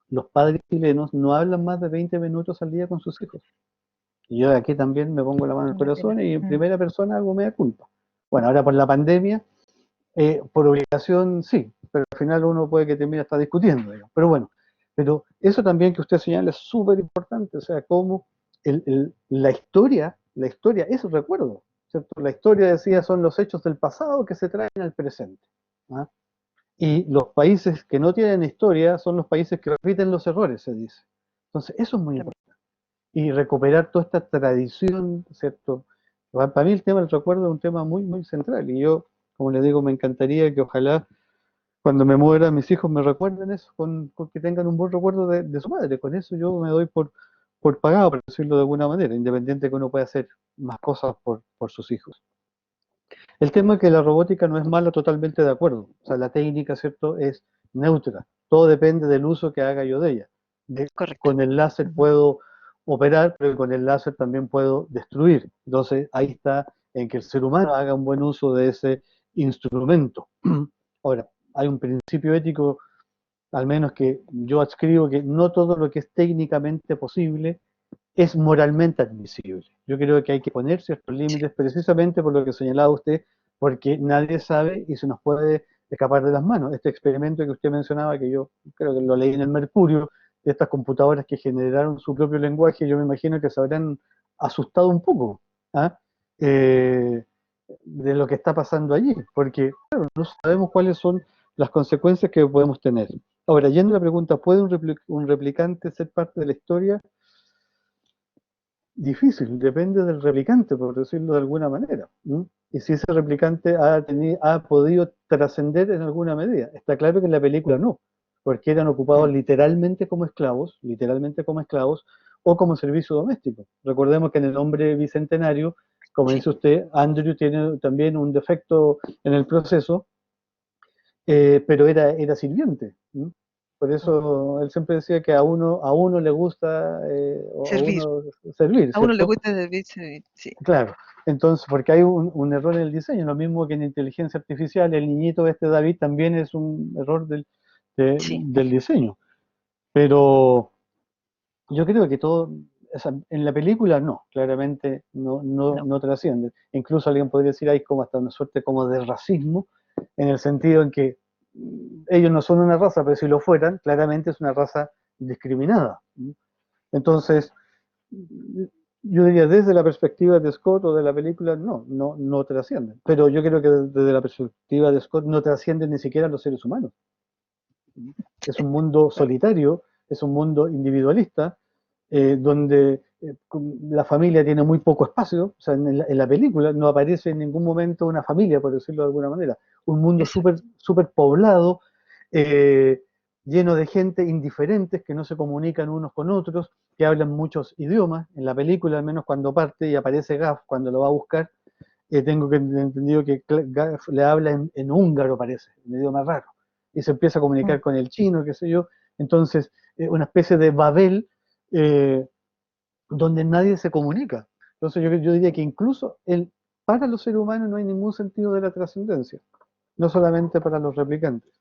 Speaker 2: los padres chilenos no hablan más de 20 minutos al día con sus hijos. Y yo aquí también me pongo la mano en el corazón y en primera persona hago media culpa. Bueno, ahora por la pandemia, por obligación sí, pero al final uno puede que termine hasta discutiendo, digamos. Pero bueno, pero eso también que usted señala es súper importante, o sea, cómo la historia es un recuerdo, ¿cierto? La historia, decía, son los hechos del pasado que se traen al presente. ¿Ah? Y los países que no tienen historia son los países que repiten los errores, se dice. Entonces, eso es muy importante. Y recuperar toda esta tradición, ¿cierto? Para mí el tema del recuerdo es un tema muy, muy central. Y yo Como les digo, me encantaría que ojalá cuando me muera mis hijos me recuerden eso, con que tengan un buen recuerdo de su madre. Con eso yo me doy por pagado, por decirlo de alguna manera, independiente que uno pueda hacer más cosas por sus hijos. El tema es que la robótica no es mala, totalmente de acuerdo. O sea, la técnica, ¿cierto?, es neutra. Todo depende del uso que haga yo de ella.
Speaker 8: Correcto.
Speaker 2: Con el láser puedo operar, pero con el láser también puedo destruir. Entonces, ahí está en que el ser humano haga un buen uso de ese instrumento. Ahora, hay un principio ético, al menos que yo adscribo, que no todo lo que es técnicamente posible es moralmente admisible. Yo creo que hay que poner ciertos límites precisamente por lo que señalaba usted, porque nadie sabe y se nos puede escapar de las manos. Este experimento que usted mencionaba, que yo creo que lo leí en el Mercurio, de estas computadoras que generaron su propio lenguaje, yo me imagino que se habrán asustado un poco, ¿ah? De lo que está pasando allí, porque claro, no sabemos cuáles son las consecuencias que podemos tener. Ahora, yendo a la pregunta, ¿puede un replicante ser parte de la historia? Difícil, depende del replicante, por decirlo de alguna manera. Y si ese replicante ha podido trascender en alguna medida. Está claro que en la película no, porque eran ocupados literalmente como esclavos, o como servicio doméstico. Recordemos que en El Hombre Bicentenario, como dice usted, Andrew tiene también un defecto en el proceso, pero era sirviente. Por eso él siempre decía que a uno le gusta o a
Speaker 8: Servir.
Speaker 2: uno servir,
Speaker 8: A uno le
Speaker 2: ¿cierto?
Speaker 8: gusta servir, sí.
Speaker 2: Claro. Entonces, porque hay un error en el diseño, lo mismo que en inteligencia artificial, el niñito David también es un error
Speaker 8: Sí.
Speaker 2: del diseño. Pero yo creo que todo, o sea, en la película no, claramente no trasciende. Incluso alguien podría decir, hay como hasta una suerte como de racismo, en el sentido en que ellos no son una raza, pero si lo fueran, claramente es una raza discriminada. Entonces, yo diría desde la perspectiva de Scott o de la película, no trascienden. Pero yo creo que desde la perspectiva de Scott no trascienden ni siquiera los seres humanos. Es un mundo solitario, es un mundo individualista, donde la familia tiene muy poco espacio. O sea, en la película no aparece en ningún momento una familia, por decirlo de alguna manera. Un mundo súper poblado, lleno de gente indiferentes que no se comunican unos con otros, que hablan muchos idiomas. En la película, al menos cuando parte y aparece Gaff, cuando lo va a buscar, tengo entendido que Gaff le habla en húngaro, parece, un idioma raro, y se empieza a comunicar con el chino, qué sé yo. Entonces, una especie de Babel donde nadie se comunica. Entonces, yo diría que incluso para los seres humanos no hay ningún sentido de la trascendencia, no solamente para los replicantes.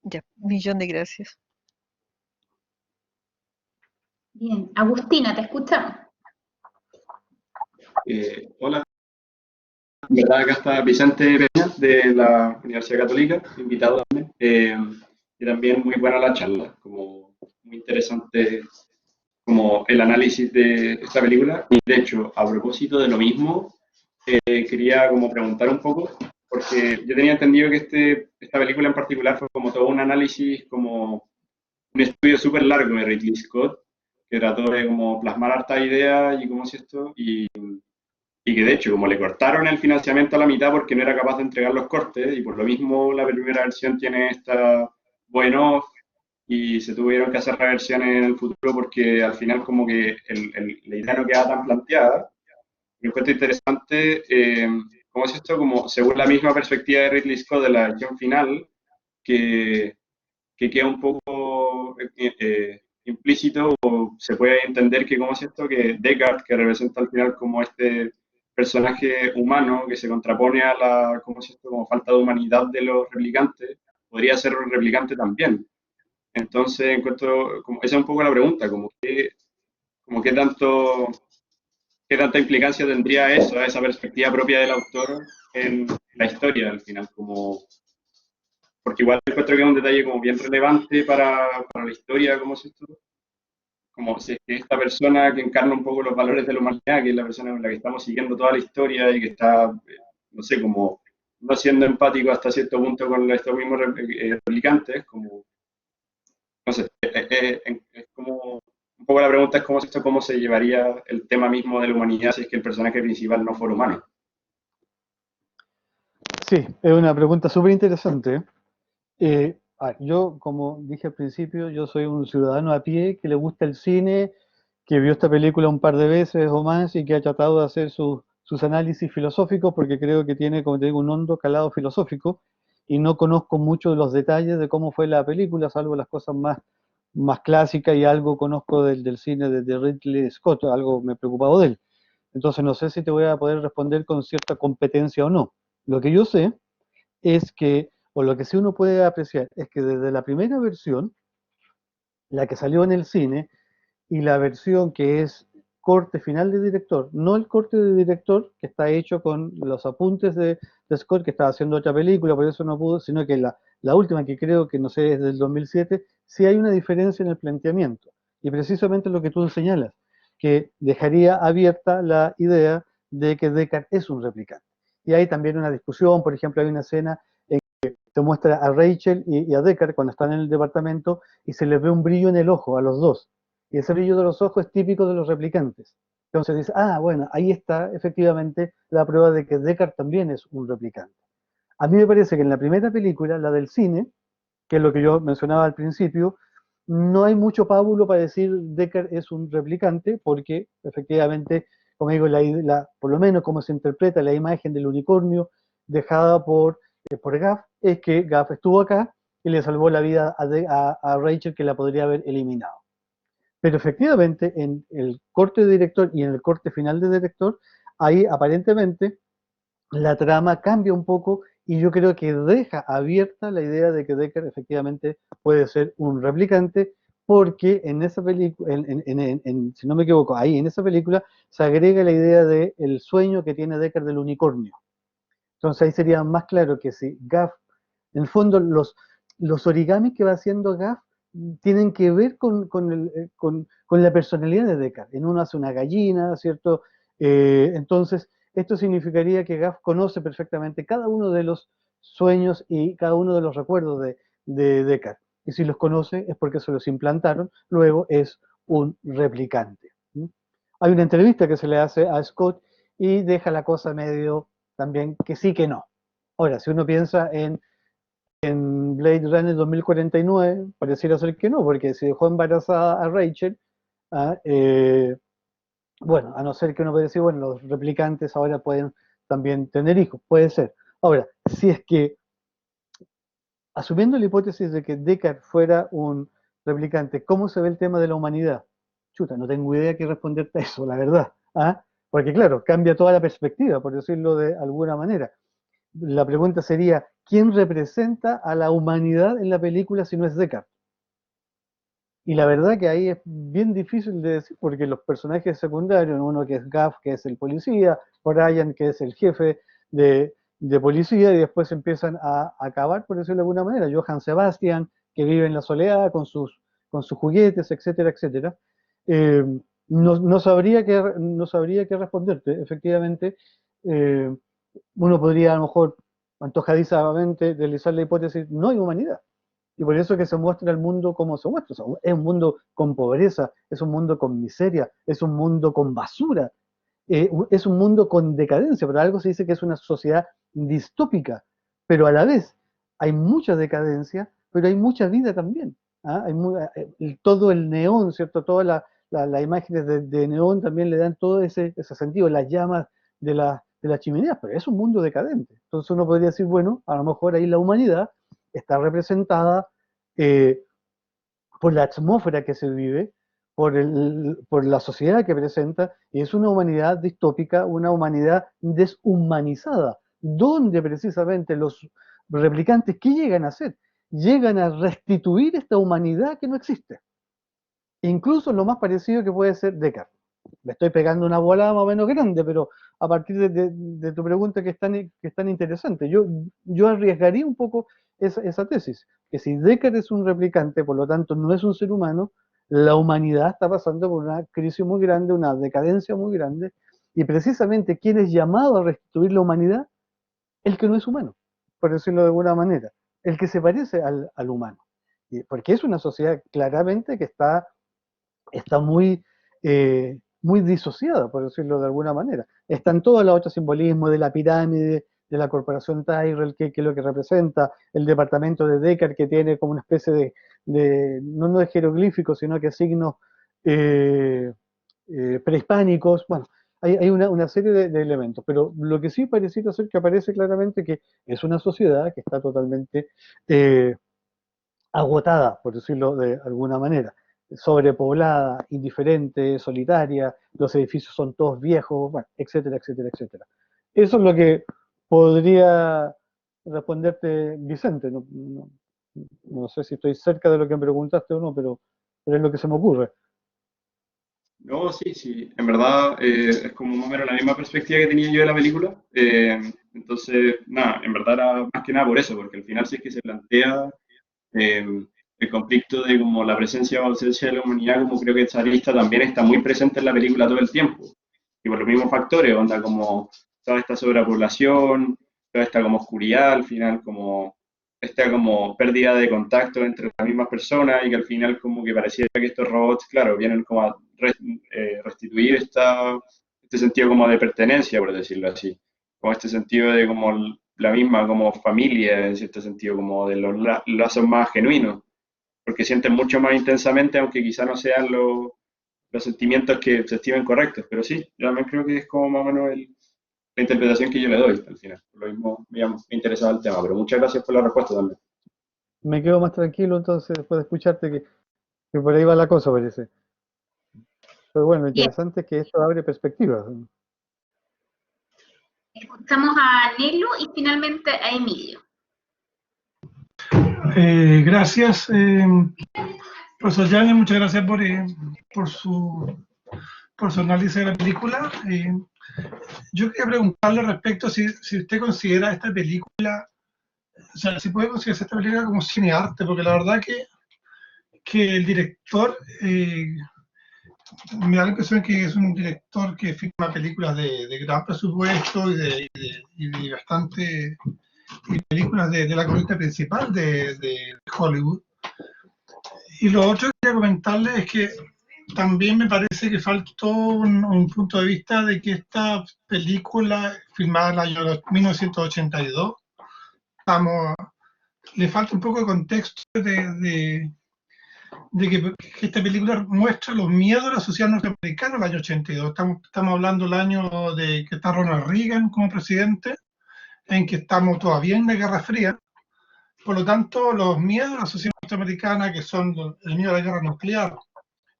Speaker 8: Ya, millón de gracias.
Speaker 1: Bien, Agustina, te escuchamos.
Speaker 9: Hola, en verdad acá está Vicente Peña de la Universidad Católica, invitado también, y también muy buena la charla, como muy interesante como el análisis de esta película. Y de hecho, a propósito de lo mismo, quería como preguntar un poco, porque yo tenía entendido que esta película en particular fue como todo un análisis, como un estudio súper largo de Ridley Scott, que trató de como plasmar harta idea y cómo es esto, y que de hecho, como le cortaron el financiamiento a la mitad porque no era capaz de entregar los cortes, y por lo mismo la primera versión tiene esta bueno y se tuvieron que hacer reversiones en el futuro porque al final como que la idea no quedaba tan planteada. Me encuentro interesante cómo es esto, como según la misma perspectiva de Ridley Scott de la versión final, que queda un poco implícito, o se puede entender que cómo es esto, que Descartes, que representa al final como este personaje humano que se contrapone a la, ¿cómo es esto?, como falta de humanidad de los replicantes, podría ser un replicante también. Entonces, encuentro, como, esa es un poco la pregunta, como qué tanta implicancia tendría eso, esa perspectiva propia del autor en la historia al final, como, porque igual encuentro que es un detalle como bien relevante para la historia, ¿cómo es esto? Como si es que esta persona que encarna un poco los valores de la humanidad, que es la persona con la que estamos siguiendo toda la historia y que está, no sé, como no siendo empático hasta cierto punto con estos mismos replicantes, como, no sé, es como, un poco la pregunta es cómo se llevaría el tema mismo de la humanidad si es que el personaje principal no fuera humano.
Speaker 2: Sí, es una pregunta súper interesante. Yo, como dije al principio, yo soy un ciudadano a pie que le gusta el cine, que vio esta película un par de veces o más y que ha tratado de hacer sus análisis filosóficos porque creo que tiene, como te digo, un hondo calado filosófico y no conozco mucho de los detalles de cómo fue la película, salvo las cosas más clásicas y algo conozco del cine de Ridley Scott, algo me he preocupado de él. Entonces no sé si te voy a poder responder con cierta competencia o no. Lo que yo sé es que, o lo que sí uno puede apreciar, es que desde la primera versión, la que salió en el cine, y la versión que es corte final de director, no el corte de director que está hecho con los apuntes de Scott, que estaba haciendo otra película, por eso no pudo, sino que la última, que creo que no sé, es del 2007, sí hay una diferencia en el planteamiento. Y precisamente lo que tú señalas, que dejaría abierta la idea de que Deckard es un replicante. Y hay también una discusión, por ejemplo, hay una escena en que te muestra a Rachel y a Deckard cuando están en el departamento y se les ve un brillo en el ojo a los dos. Y ese brillo de los ojos es típico de los replicantes. Entonces dice, bueno, ahí está efectivamente la prueba de que Deckard también es un replicante. A mí me parece que en la primera película, la del cine, que es lo que yo mencionaba al principio, no hay mucho pábulo para decir Deckard es un replicante, porque efectivamente, como digo, por lo menos como se interpreta la imagen del unicornio dejada por Gaff, es que Gaff estuvo acá y le salvó la vida a Rachel, que la podría haber eliminado. Pero efectivamente, en el corte de director y en el corte final de director, ahí aparentemente la trama cambia un poco y yo creo que deja abierta la idea de que Deckard efectivamente puede ser un replicante, porque en esa película, si no me equivoco, ahí en esa película se agrega la idea del sueño que tiene Deckard del unicornio. Entonces ahí sería más claro que si Gaff, en el fondo los origamis que va haciendo Gaff tienen que ver con la personalidad de Deckard. En uno hace una gallina, ¿cierto? Entonces, esto significaría que Gaff conoce perfectamente cada uno de los sueños y cada uno de los recuerdos de Deckard. Y si los conoce es porque se los implantaron, luego es un replicante. Hay una entrevista que se le hace a Scott y deja la cosa medio también que sí que no. Ahora, si uno piensa en Blade Runner 2049, pareciera ser que no, porque si dejó embarazada a Rachel, ¿ah? Bueno, a no ser que uno pueda decir, bueno, los replicantes ahora pueden también tener hijos, puede ser. Ahora, si es que, asumiendo la hipótesis de que Deckard fuera un replicante, ¿cómo se ve el tema de la humanidad? Chuta, no tengo idea qué responderte a eso, la verdad. ¿Ah? Porque claro, cambia toda la perspectiva, por decirlo de alguna manera. La pregunta sería, ¿quién representa a la humanidad en la película si no es Deckard? Y la verdad que ahí es bien difícil de decir, porque los personajes secundarios, uno que es Gaff, que es el policía, Brian, que es el jefe de policía, y después empiezan a acabar, por decirlo de alguna manera, Johann Sebastian, que vive en la soledad con sus juguetes, etcétera, etcétera. Eh, no sabría qué responderte. Efectivamente, eh, uno podría a lo mejor antojadizamente deslizar la hipótesis, no hay humanidad. Y por eso que se muestra el mundo como se muestra. O sea, es un mundo con pobreza, es un mundo con miseria, es un mundo con basura, es un mundo con decadencia. Pero algo se dice que es una sociedad distópica, pero a la vez hay mucha decadencia, pero hay mucha vida también. ¿Ah? Todo el neón, ¿cierto? Todas las imágenes de neón también le dan todo ese sentido, las llamas de las chimeneas, pero es un mundo decadente. Entonces uno podría decir, bueno, a lo mejor ahí la humanidad está representada eh, por la atmósfera que se vive, por la sociedad que presenta, y es una humanidad distópica, una humanidad deshumanizada, donde precisamente los replicantes, ¿qué llegan a hacer? Llegan a restituir esta humanidad que no existe. Incluso lo más parecido que puede ser Descartes. Me estoy pegando una volada más o menos grande, pero a partir de tu pregunta que es tan interesante, yo arriesgaría un poco esa tesis, que si Descartes es un replicante, por lo tanto no es un ser humano, la humanidad está pasando por una crisis muy grande, una decadencia muy grande, y precisamente ¿quién es llamado a restituir la humanidad? El que no es humano, por decirlo de alguna manera, el que se parece al humano. Porque es una sociedad claramente que está muy disociada, por decirlo de alguna manera. Están todos los otros simbolismos de la pirámide, de la corporación Tyrell, qué es lo que representa, el departamento de Deckard, que tiene como una especie no de jeroglíficos, sino que signos prehispánicos. Bueno, hay una serie de elementos, pero lo que sí pareciera ser que aparece claramente que es una sociedad que está totalmente agotada, por decirlo de alguna manera, sobrepoblada, indiferente, solitaria, los edificios son todos viejos, bueno, etcétera, etcétera, etcétera. Eso es lo que podría responderte Vicente. No sé si estoy cerca de lo que me preguntaste o no, pero es lo que se me ocurre.
Speaker 9: No, sí, sí, en verdad es como más o menos la misma perspectiva que tenía yo de la película. Entonces, nada, en verdad era más que nada por eso, porque al final sí es que se plantea el conflicto de como la presencia o ausencia de la humanidad, como creo que esa lista también está muy presente en la película todo el tiempo. Y por los mismos factores, onda como toda esta sobrepoblación, toda esta como oscuridad, al final como esta como pérdida de contacto entre las mismas personas y que al final como que pareciera que estos robots, claro, vienen como a restituir este sentido como de pertenencia, por decirlo así, como este sentido de como la misma como familia, en cierto sentido, como de los lazos más genuinos, porque sienten mucho más intensamente, aunque quizá no sean los sentimientos que se estimen correctos, pero sí, yo también creo que es como más o menos la interpretación que yo le doy al final. Por lo mismo me interesaba el tema, pero muchas gracias por la respuesta también.
Speaker 2: Me quedo más tranquilo entonces después de escucharte que por ahí va la cosa, parece. Pero bueno, lo
Speaker 1: Bien,
Speaker 2: interesante es que esto abre perspectivas.
Speaker 1: escuchamos a Nelo y finalmente a Emilio.
Speaker 10: Gracias, profesor Yáñez, muchas gracias por su análisis de la película. Yo quería preguntarle respecto si usted considera esta película, o sea, si puede considerar esta película como cinearte, porque la verdad que el director me da la impresión que es un director que filma películas de gran presupuesto y de bastante y películas de la corriente principal de Hollywood. Y lo otro que quería comentarle es que también me parece que faltó un punto de vista de que esta película, filmada en el año 1982, le falta un poco de contexto de que esta película muestra los miedos de la sociedad norteamericana en el año 82. Estamos hablando del año de que está Ronald Reagan como presidente, en que estamos todavía en la Guerra Fría. Por lo tanto, los miedos de la sociedad norteamericana, que son el miedo a la guerra nuclear,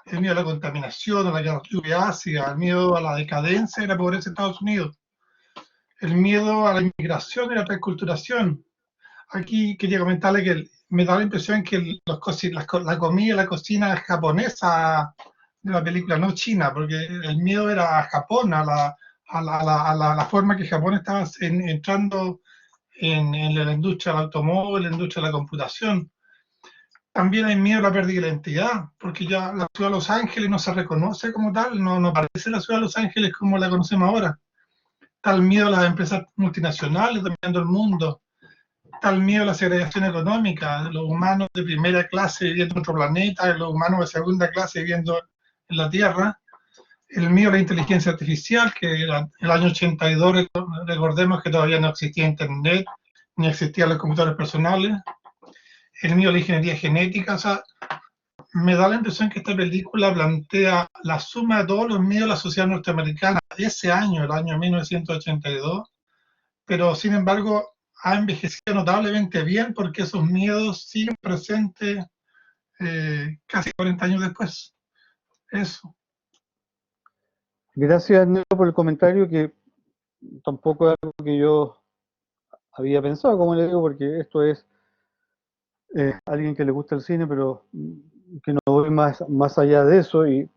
Speaker 10: el miedo a la contaminación, a la lluvia ácida, el miedo a la decadencia y la pobreza de Estados Unidos, el miedo a la inmigración y la transculturación. Aquí quería comentarle que me da la impresión que la comida y la cocina japonesa de la película, no china, porque el miedo era a Japón, a la forma que Japón estaba entrando en la industria del automóvil, en la industria de la computación. También hay miedo a la pérdida de la identidad, porque ya la ciudad de Los Ángeles no se reconoce como tal, no parece la ciudad de Los Ángeles como la conocemos ahora. Tal miedo a las empresas multinacionales dominando el mundo, tal miedo a la segregación económica, los humanos de primera clase viviendo en otro planeta, los humanos de segunda clase viviendo en la Tierra, el miedo a la inteligencia artificial, que era el año 82, recordemos que todavía no existía Internet, ni existían los computadores personales, el miedo a la ingeniería genética. O sea, me da la impresión que esta película plantea la suma de todos los miedos de la sociedad norteamericana ese año, el año 1982, pero sin embargo ha envejecido notablemente bien porque esos miedos siguen presentes casi 40 años después. Eso.
Speaker 2: Gracias, Nelo, por el comentario, que tampoco es algo que yo había pensado, como le digo, porque esto es alguien que le gusta el cine, pero que no voy más allá de eso, y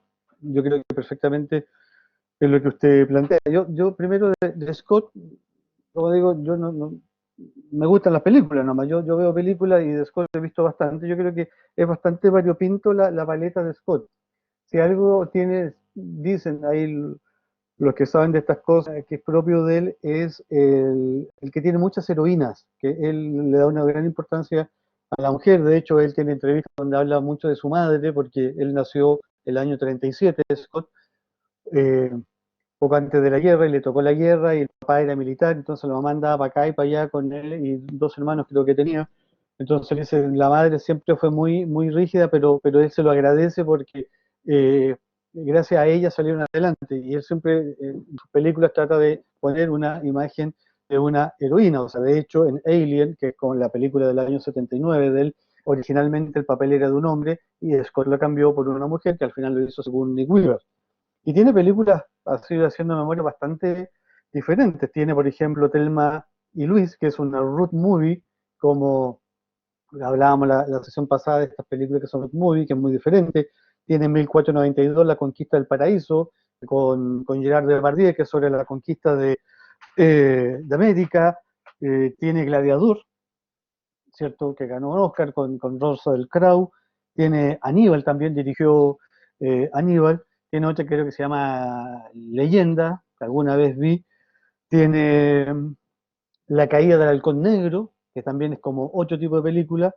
Speaker 2: yo creo que perfectamente es lo que usted plantea. Yo primero de Scott, como digo, yo no me gustan las películas nomás, yo veo películas y de Scott he visto bastante. Yo creo que es bastante variopinto la paleta de Scott. Si algo tiene, dicen ahí los que saben de estas cosas, que es propio de él, es el que tiene muchas heroínas, que él le da una gran importancia a la mujer. De hecho, él tiene entrevistas donde habla mucho de su madre, porque él nació el año 37, Scott, poco antes de la guerra y le tocó la guerra y el papá era militar, entonces la mamá andaba para acá y para allá con él y dos hermanos creo que tenía. Entonces dice, la madre siempre fue muy, muy rígida, pero él se lo agradece porque gracias a ella salieron adelante y él siempre en sus películas trata de poner una imagen de una heroína, o sea, de hecho en Alien, que es con la película del año 79 de él, originalmente el papel era de un hombre y Scott lo cambió por una mujer que al final lo hizo según Nick Weaver. Y tiene películas, así haciendo memoria, bastante diferentes. Tiene, por ejemplo, Thelma y Luis, que es una road movie, como hablábamos la sesión pasada de estas películas que son road movie, que es muy diferente. Tiene 1492, La Conquista del Paraíso, con Gerard Depardieu, que es sobre la conquista de América. Tiene Gladiador, ¿cierto? Que ganó un Oscar con Russell Crowe. Tiene Aníbal, también dirigió Aníbal. Tiene otra creo que se llama Leyenda, que alguna vez vi. Tiene La caída del halcón negro, que también es como otro tipo de película.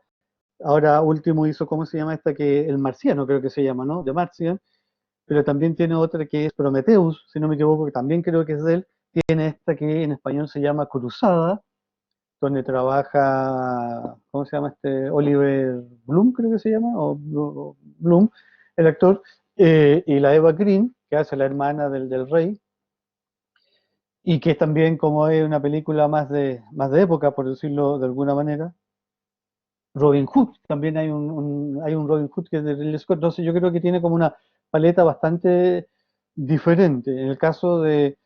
Speaker 2: Ahora último hizo, ¿cómo se llama esta? Que El Marciano, creo que se llama, ¿no? The Martian. Pero también tiene otra que es Prometheus, si no me equivoco, que también creo que es de él. Tiene esta que en español se llama Cruzada, donde trabaja, ¿cómo se llama este? Oliver Bloom, creo que se llama, o Bloom, el actor, y la Eva Green, que hace la hermana del rey, y que es también como es una película más de época, por decirlo de alguna manera. Robin Hood, también hay un Robin Hood que es de Ridley Scott, entonces yo creo que tiene como una paleta bastante diferente. En el caso de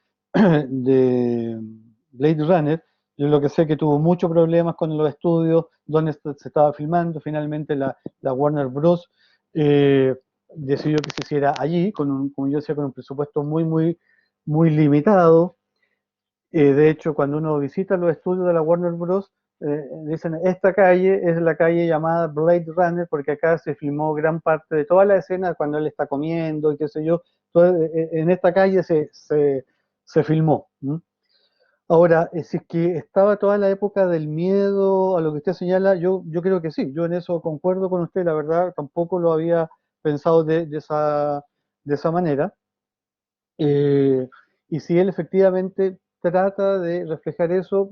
Speaker 2: Blade Runner, yo lo que sé que tuvo muchos problemas con los estudios donde se estaba filmando, finalmente la Warner Bros. eh, decidió que se hiciera allí, como yo decía, con un presupuesto muy, muy, muy limitado. De hecho, cuando uno visita los estudios de la Warner Bros., dicen, esta calle es la calle llamada Blade Runner porque acá se filmó gran parte de toda la escena cuando él está comiendo y qué sé yo. En esta calle se filmó. ¿Mm? Ahora, si es que estaba toda la época del miedo a lo que usted señala, yo creo que sí, yo en eso concuerdo con usted, la verdad, tampoco lo había pensado de esa manera. Eh, y si él efectivamente trata de reflejar eso,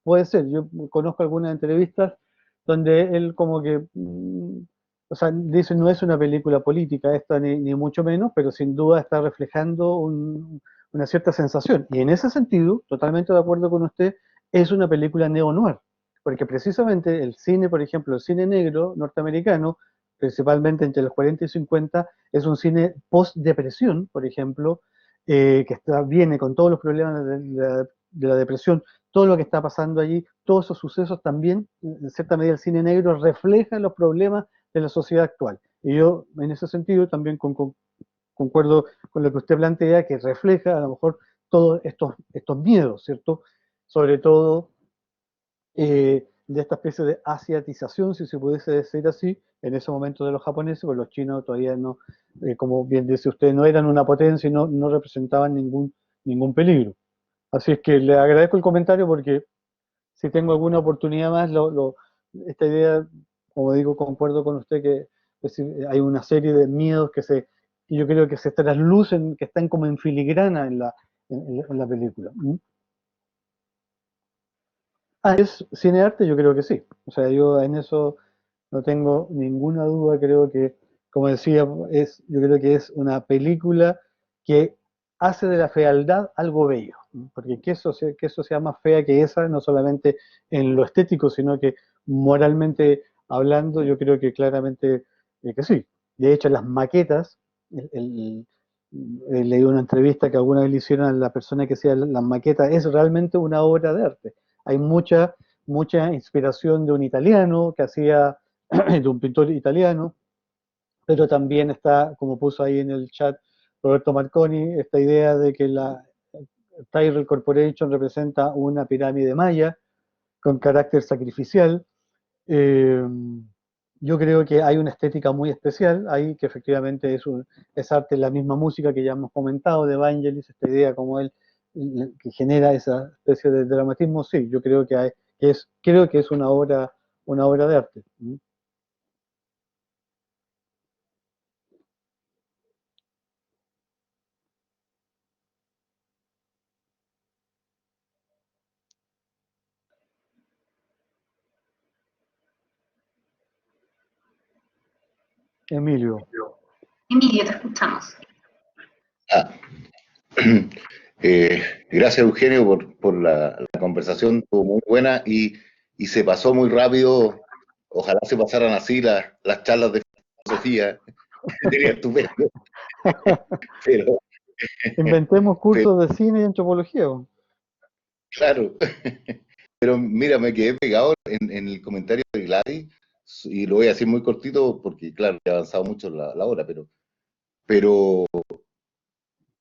Speaker 2: puede ser. Yo conozco algunas entrevistas donde él como que, o sea, dice no es una película política esta ni mucho menos, pero sin duda está reflejando una cierta sensación. Y en ese sentido, totalmente de acuerdo con usted, es una película neo-noir, porque precisamente el cine, por ejemplo, el cine negro norteamericano, principalmente entre los 40 y 50, es un cine post-depresión, por ejemplo, viene con todos los problemas de la depresión, todo lo que está pasando allí, todos esos sucesos también, en cierta medida el cine negro refleja los problemas de la sociedad actual. Y yo, en ese sentido, también concuerdo con lo que usted plantea, que refleja a lo mejor todos estos miedos, ¿cierto? Sobre todo de esta especie de asiatización, si se pudiese decir así, en ese momento de los japoneses, pues los chinos todavía no, como bien dice usted, no eran una potencia y no representaban ningún peligro. Así es que le agradezco el comentario porque si tengo alguna oportunidad más, esta idea, como digo, concuerdo con usted que pues, hay una serie de miedos que yo creo que se traslucen, que están como en filigrana en la película. ¿Mm? ¿Es cinearte? Yo creo que sí. O sea, yo en eso no tengo ninguna duda. Creo que, como decía, yo creo que es una película que hace de la fealdad algo bello. ¿No? Porque que eso sea más fea que esa, no solamente en lo estético, sino que moralmente hablando, yo creo que claramente que sí. De hecho, las maquetas, leí una entrevista que alguna vez le hicieron a la persona que hacía las maquetas, es realmente una obra de arte. Hay mucha inspiración de un italiano que hacía, de un pintor italiano, pero también está, como puso ahí en el chat Roberto Marconi, esta idea de que la Tyrell Corporation representa una pirámide maya con carácter sacrificial. Eh, yo creo que hay una estética muy especial ahí, que efectivamente es arte, la misma música que ya hemos comentado de Vangelis, esta idea como él que genera esa especie de dramatismo, sí, yo creo que es una obra de arte. ¿Mm? Emilio.
Speaker 1: Emilio, te escuchamos.
Speaker 11: Ah, gracias, Eugenio, por la conversación, estuvo muy buena y se pasó muy rápido. Ojalá se pasaran así las charlas de filosofía. Sería estupendo. Pero,
Speaker 2: Inventemos cursos de cine y antropología.
Speaker 11: claro. Pero mira, me quedé pegado en el comentario de Gladys y lo voy a decir muy cortito porque, claro, he avanzado mucho la hora, pero,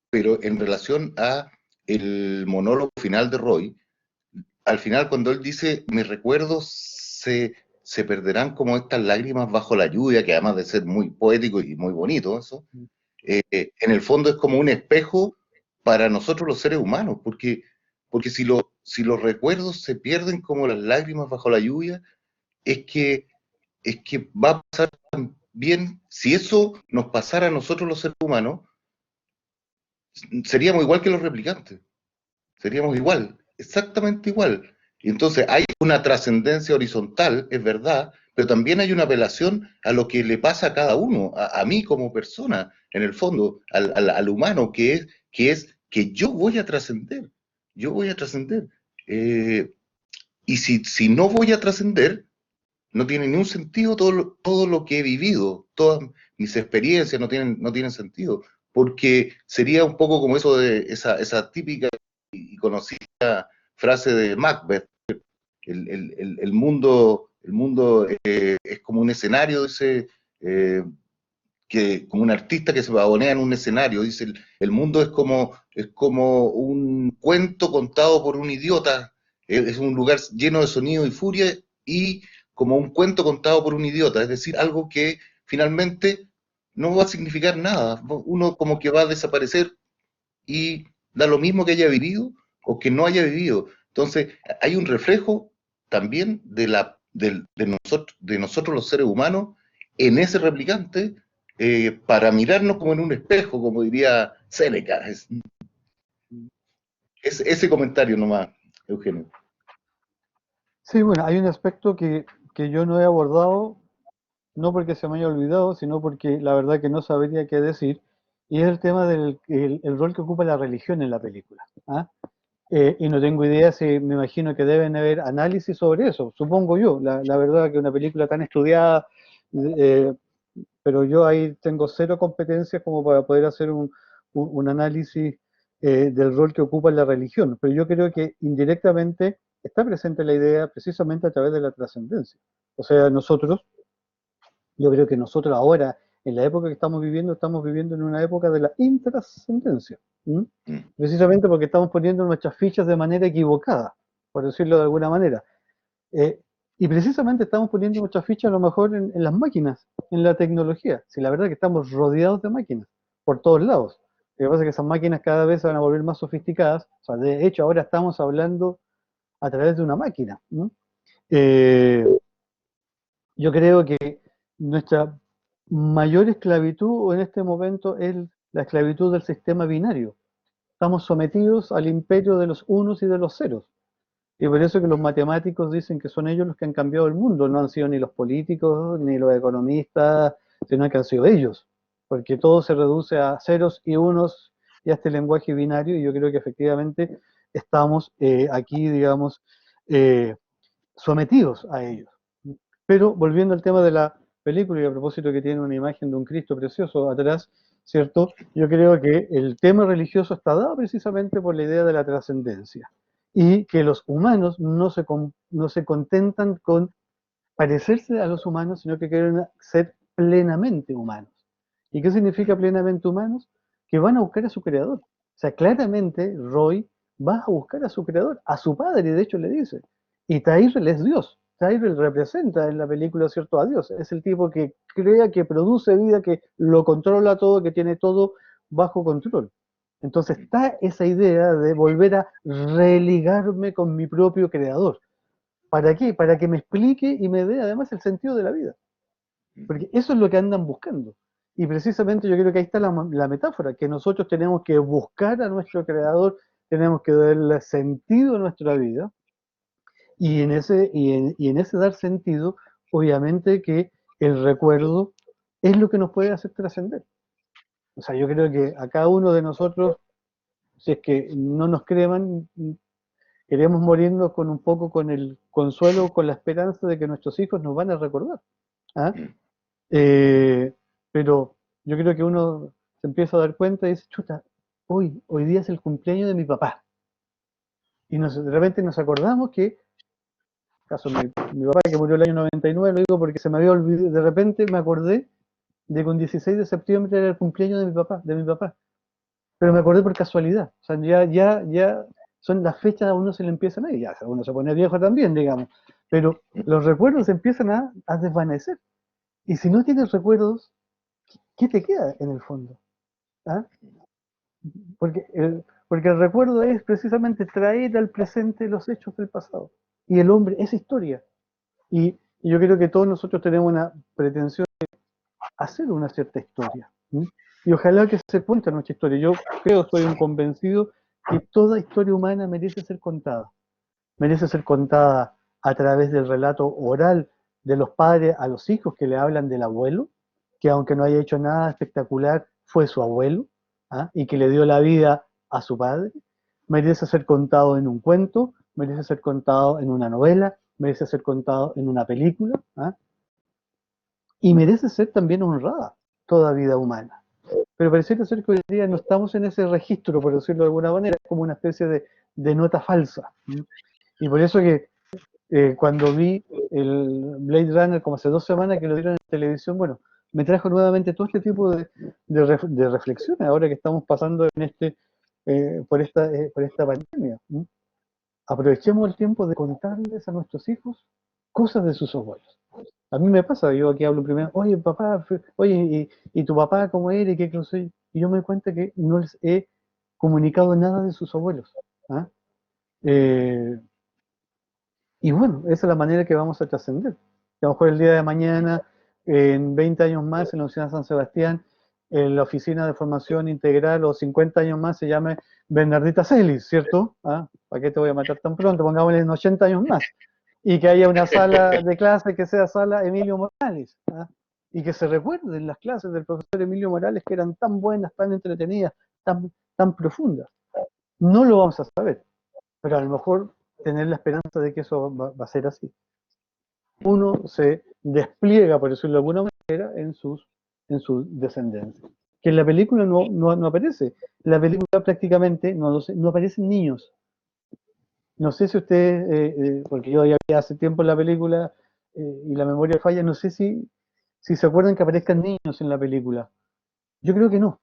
Speaker 11: pero en relación a el monólogo final de Roy, al final cuando él dice, mis recuerdos se perderán como estas lágrimas bajo la lluvia, que además de ser muy poético y muy bonito eso, en el fondo es como un espejo para nosotros los seres humanos, porque si los recuerdos se pierden como las lágrimas bajo la lluvia, es que, es que va a pasar también, si eso nos pasara a nosotros los seres humanos, seríamos igual que los replicantes. Seríamos igual, exactamente igual. Y entonces hay una trascendencia horizontal, es verdad, pero también hay una apelación a lo que le pasa a cada uno, a mí como persona, en el fondo, al humano, que es que yo voy a trascender, yo voy a trascender. Y si no voy a trascender, no tiene ningún sentido todo lo que he vivido, todas mis experiencias no tienen sentido, porque sería un poco como eso de esa típica y conocida frase de Macbeth, el mundo es como un escenario, dice, como un artista que se pavonea en un escenario, dice, el mundo es como un cuento contado por un idiota, es un lugar lleno de sonido y furia, y como un cuento contado por un idiota, es decir, algo que finalmente no va a significar nada, uno como que va a desaparecer y da lo mismo que haya vivido o que no haya vivido. Entonces, hay un reflejo también de nosotros los seres humanos en ese replicante, para mirarnos como en un espejo, como diría Séneca. Es ese comentario nomás, Eugenio.
Speaker 2: Sí, bueno, hay un aspecto que yo no he abordado, no porque se me haya olvidado, sino porque la verdad que no sabría qué decir, y es el tema del el rol que ocupa la religión en la película. ¿Ah? Y no tengo idea si me imagino que deben haber análisis sobre eso, supongo yo. La verdad que una película tan estudiada, eh, pero yo ahí tengo cero competencias como para poder hacer un análisis del rol que ocupa la religión. Pero yo creo que indirectamente está presente la idea precisamente a través de la trascendencia. O sea, yo creo que nosotros ahora, en la época que estamos viviendo en una época de la intrascendencia. ¿M? Precisamente porque estamos poniendo nuestras fichas de manera equivocada, por decirlo de alguna manera. Eh, y precisamente estamos poniendo nuestras fichas a lo mejor en las máquinas, en la tecnología. Si la verdad es que estamos rodeados de máquinas, por todos lados. Lo que pasa es que esas máquinas cada vez se van a volver más sofisticadas. O sea, de hecho, ahora estamos hablando a través de una máquina. ¿No? Yo creo que nuestra mayor esclavitud en este momento es la esclavitud del sistema binario. Estamos sometidos al imperio de los unos y de los ceros. Y por eso que los matemáticos dicen que son ellos los que han cambiado el mundo, no han sido ni los políticos ni los economistas, sino que han sido ellos. Porque todo se reduce a ceros y unos y a este lenguaje binario, y yo creo que efectivamente estamos aquí, digamos, sometidos a ellos. Pero volviendo al tema de la película, y a propósito que tiene una imagen de un Cristo precioso atrás, ¿cierto? Yo creo que el tema religioso está dado precisamente por la idea de la trascendencia y que los humanos no se contentan con parecerse a los humanos, sino que quieren ser plenamente humanos. ¿Y qué significa plenamente humanos? Que van a buscar a su creador. O sea, claramente Roy va a buscar a su creador, a su padre, y de hecho le dice. Y Tyrell es Dios. Tyrell representa en la película, ¿cierto?, a Dios. Es el tipo que crea, que produce vida, que lo controla todo, que tiene todo bajo control. Entonces está esa idea de volver a religarme con mi propio creador. ¿Para qué? Para que me explique y me dé además el sentido de la vida. Porque eso es lo que andan buscando. Y precisamente yo creo que ahí está la metáfora, que nosotros tenemos que buscar a nuestro creador, tenemos que darle sentido a nuestra vida, y en ese dar sentido, obviamente que el recuerdo es lo que nos puede hacer trascender. O sea, yo creo que a cada uno de nosotros, si es que no nos creman, queremos morirnos con un poco con el consuelo, con la esperanza de que nuestros hijos nos van a recordar. ¿Ah? Pero yo creo que uno se empieza a dar cuenta y dice, chuta, hoy día es el cumpleaños de mi papá. Y de repente nos acordamos que, caso mi papá que murió el año 99, lo digo porque se me había olvidado, de repente me acordé de que un 16 de septiembre era el cumpleaños de mi papá. Pero me acordé por casualidad. O sea, ya son las fechas, a uno se le empiezan a ir, ya uno se pone viejo también, digamos. Pero los recuerdos empiezan a desvanecer. Y si no tienes recuerdos, ¿qué te queda en el fondo? ¿Ah? Porque el recuerdo es precisamente traer al presente los hechos del pasado. Y el hombre es historia. Y yo creo que todos nosotros tenemos una pretensión de hacer una cierta historia. ¿Sí? Y ojalá que se cuente nuestra historia. Yo creo, estoy convencido que toda historia humana merece ser contada. Merece ser contada a través del relato oral de los padres a los hijos que le hablan del abuelo, que aunque no haya hecho nada espectacular, fue su abuelo, ¿ah? Y que le dio la vida a su padre. Merece ser contado en un cuento, merece ser contado en una novela, merece ser contado en una película, ¿ah? Y merece ser también honrada toda vida humana. Pero pareciera ser que hoy día no estamos en ese registro, por decirlo de alguna manera, es como una especie de nota falsa. Y por eso que cuando vi el Blade Runner como hace 2 semanas que lo dieron en televisión, bueno, me trajo nuevamente todo este tipo de reflexiones ahora que estamos pasando por esta pandemia. Aprovechemos el tiempo de contarles a nuestros hijos cosas de sus abuelos. A mí me pasa, yo aquí hablo primero, oye papá, oye, ¿y tu papá cómo era? ¿Y qué clase? Y yo me doy cuenta que no les he comunicado nada de sus abuelos. ¿Ah? Y bueno, esa es la manera que vamos a trascender. A lo mejor el día de mañana, en 20 años más, en la Universidad de San Sebastián, en la oficina de formación integral, o 50 años más, se llame Bernardita Celis, ¿cierto? ¿Ah? ¿Para qué te voy a matar tan pronto? Pongámosle en 80 años más. Y que haya una sala de clase que sea sala Emilio Morales. ¿Ah? Y que se recuerden las clases del profesor Emilio Morales que eran tan buenas, tan entretenidas, tan profundas. No lo vamos a saber, pero a lo mejor tener la esperanza de que eso va a ser así. Uno se despliega, por decirlo de alguna manera, en su descendencia. Que en la película no aparece. En la película prácticamente no aparecen niños. No sé si ustedes, porque yo ya vi hace tiempo la película y la memoria falla, no sé si se acuerdan que aparezcan niños en la película. Yo creo que no.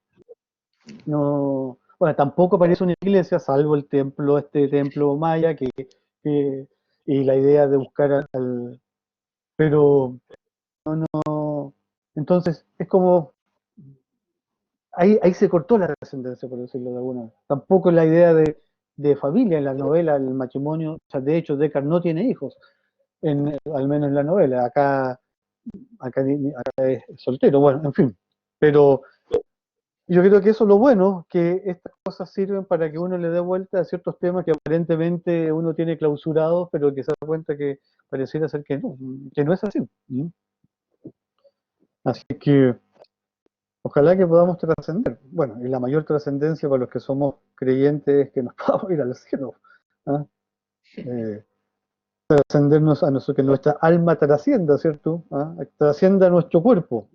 Speaker 2: No, bueno, tampoco aparece una iglesia, salvo este templo maya, y la idea de buscar pero no, entonces es como, ahí se cortó la trascendencia, por decirlo de alguna manera. Tampoco la idea de familia en la novela, el matrimonio, o sea, de hecho Deckard no tiene hijos, al menos en la novela, acá es soltero, bueno, en fin, pero yo creo que eso es lo bueno, que estas cosas sirven para que uno le dé vuelta a ciertos temas que aparentemente uno tiene clausurados, pero que se da cuenta que pareciera ser que no es así. Así que ojalá que podamos trascender. Bueno, y la mayor trascendencia para los que somos creyentes es que nos podamos ir al cielo. ¿Ah? Trascendernos a nosotros, que nuestra alma trascienda, ¿cierto? ¿Ah? Trascienda nuestro cuerpo.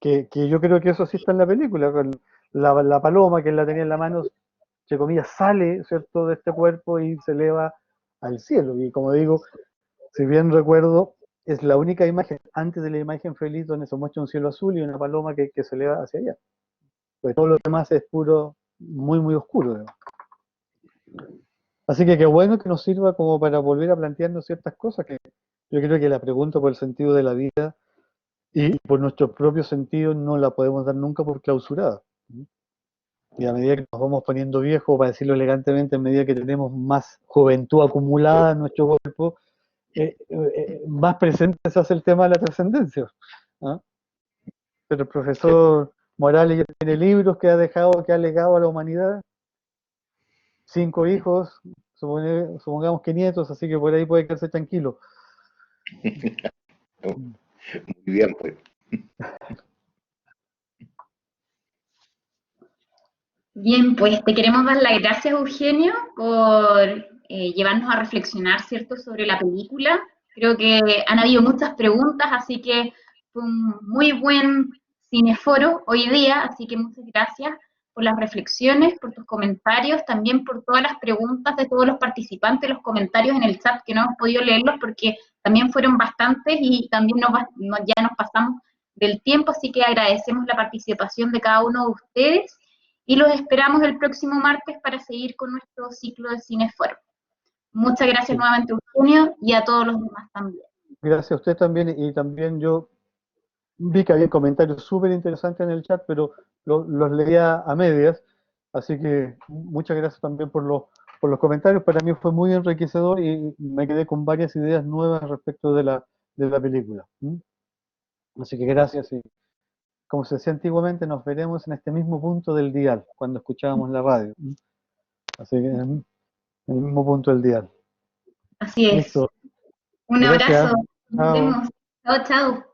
Speaker 2: Que yo creo que eso sí está en la película, con la paloma que él la tenía en la mano, entre comillas, sale, ¿cierto?, de este cuerpo y se eleva al cielo. Y como digo, si bien recuerdo, es la única imagen, antes de la imagen feliz, donde se muestra un cielo azul y una paloma que se eleva hacia allá. Pues todo lo demás es puro, muy, muy oscuro. Digamos. Así que qué bueno que nos sirva como para volver a plantearnos ciertas cosas, que yo creo que la pregunta por el sentido de la vida y por nuestro propio sentido no la podemos dar nunca por clausurada. Y a medida que nos vamos poniendo viejos, para decirlo elegantemente, a medida que tenemos más juventud acumulada en nuestro cuerpo, más presente se hace el tema de la trascendencia. ¿Ah? Pero el profesor Morales ya tiene libros que ha legado a la humanidad, 5 hijos, supongamos que nietos, así que por ahí puede quedarse tranquilo.
Speaker 11: Muy bien, pues.
Speaker 1: Bien, pues te queremos dar las gracias, Eugenio, por llevarnos a reflexionar, ¿cierto?, sobre la película. Creo que han habido muchas preguntas, así que fue un muy buen cineforo hoy día, así que muchas gracias por las reflexiones, por tus comentarios, también por todas las preguntas de todos los participantes, los comentarios en el chat que no hemos podido leerlos porque también fueron bastantes y también ya nos pasamos del tiempo, así que agradecemos la participación de cada uno de ustedes y los esperamos el próximo martes para seguir con nuestro ciclo de Cineforo. Muchas gracias
Speaker 2: Sí.
Speaker 1: nuevamente, Eugenio, y a todos los demás también.
Speaker 2: Gracias a usted también, y también yo vi que había comentarios súper interesantes en el chat, pero los leía a medias, así que muchas gracias también por los comentarios. Para mí fue muy enriquecedor y me quedé con varias ideas nuevas respecto de la película. Así que gracias, y como se decía antiguamente, nos veremos en este mismo punto del dial, cuando escuchábamos la radio. Así que en el mismo punto del dial.
Speaker 1: Así es.
Speaker 2: Listo.
Speaker 1: Un
Speaker 2: Gracias.
Speaker 1: abrazo. Nos
Speaker 2: Chao.
Speaker 1: vemos. Chao, chao.